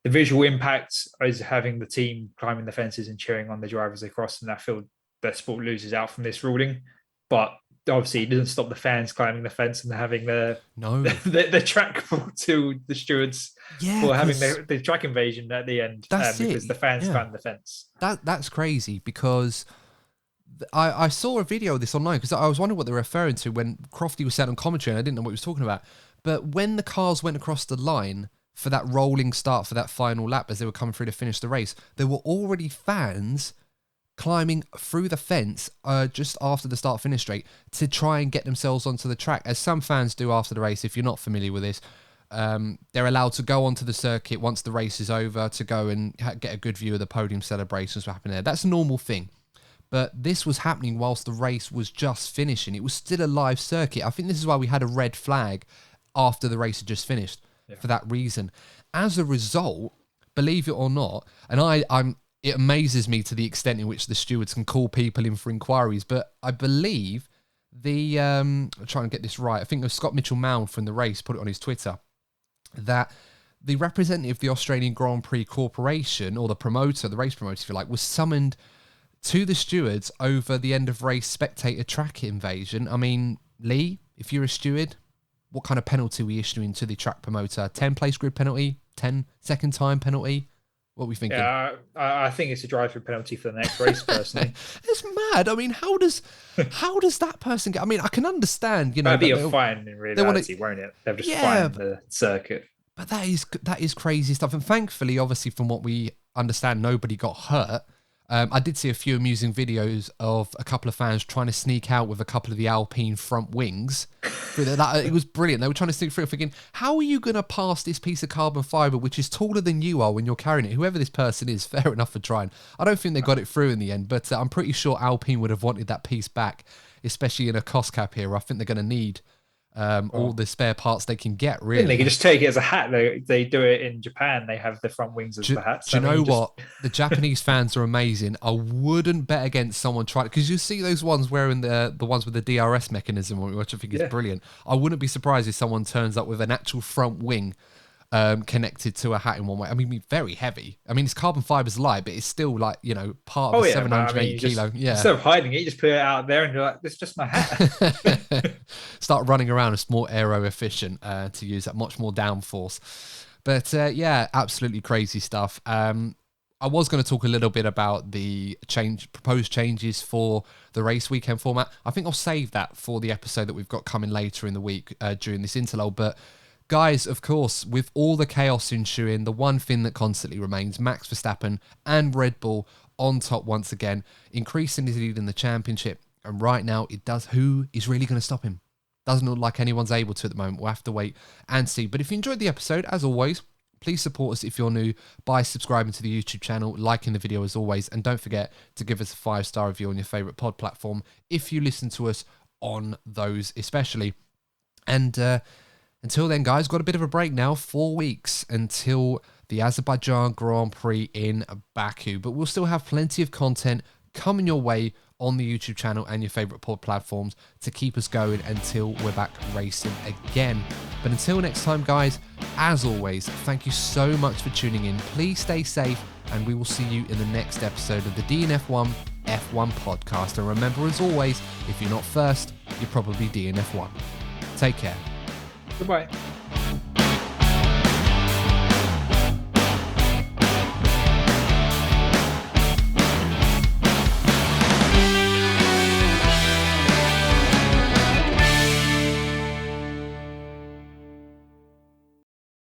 visual impact is having the team climbing the fences and cheering on the drivers across, and I feel that sport loses out from this ruling. But obviously, it doesn't stop the fans climbing the fence and having the track brought to the stewards for having the track invasion at the end because the fans climbed the fence. That's crazy because I saw a video of this online because I was wondering what they were referring to when Crofty was said on commentary and I didn't know what he was talking about. But when the cars went across the line for that rolling start for that final lap as they were coming through to finish the race, there were already fans climbing through the fence just after the start-finish straight to try and get themselves onto the track, as some fans do after the race. If you're not familiar with this, they're allowed to go onto the circuit once the race is over to go and get a good view of the podium celebrations happening there. That's a normal thing. But this was happening whilst the race was just finishing. It was still a live circuit. I think this is why we had a red flag after the race had just finished, for that reason. As a result, believe it or not, and it amazes me to the extent in which the stewards can call people in for inquiries, but I believe I'm trying to get this right, I think it was Scott Mitchell-Mound from the race put it on his Twitter, that the representative of the Australian Grand Prix Corporation, or the promoter, the race promoter, if you like, was summoned to the stewards over the end of race spectator track invasion. I mean, Lee, if you're a steward, what kind of penalty are we issuing to the track promoter? 10 place grid penalty? 10 second time penalty? What are we thinking? Yeah, I think it's a drive-through penalty for the next race, personally. It's mad. I mean, how does that person get? I mean, I can understand, That'd be a fine in reality, won't it? They'll just fine the circuit. But that is crazy stuff. And thankfully, obviously, from what we understand, nobody got hurt. I did see a few amusing videos of a couple of fans trying to sneak out with a couple of the Alpine front wings. It was brilliant. They were trying to sneak through, thinking, how are you going to pass this piece of carbon fibre, which is taller than you are when you're carrying it? Whoever this person is, fair enough for trying. I don't think they got it through in the end, but I'm pretty sure Alpine would have wanted that piece back, especially in a cost cap here. I think they're going to need all the spare parts they can get, really. They can just take it as a hat. They do it in Japan. They have the front wings as the hats. Do you know what? The Japanese fans are amazing. I wouldn't bet against someone trying it, because you see those ones wearing the ones with the DRS mechanism, which I think is brilliant. I wouldn't be surprised if someone turns up with an actual front wing connected to a hat in one way. I mean, very heavy. I mean, it's carbon fiber's light, but it's still like, part of a 780 kilo. Instead of hiding it, you just put it out there and you're like, this is just my hat. Start running around. It's more aero efficient to use that much more downforce. But absolutely crazy stuff. I was going to talk a little bit about the proposed changes for the race weekend format. I think I'll save that for the episode that we've got coming later in the week during this interlude. But guys, of course, with all the chaos ensuing, the one thing that constantly remains, Max Verstappen and Red Bull on top once again, increasing his lead in the championship. And right now, who is really going to stop him? Doesn't look like anyone's able to at the moment. We'll have to wait and see. But if you enjoyed the episode, as always, please support us if you're new by subscribing to the YouTube channel, liking the video as always, and don't forget to give us a 5-star review on your favourite pod platform if you listen to us on those especially. And until then, guys, got a bit of a break now, 4 weeks until the Azerbaijan Grand Prix in Baku. But we'll still have plenty of content coming your way on the YouTube channel and your favorite pod platforms to keep us going until we're back racing again. But until next time, guys, as always, thank you so much for tuning in. Please stay safe, and we will see you in the next episode of the DNF1 F1 podcast. And remember, as always, if you're not first, you're probably DNF1. Take care. Goodbye.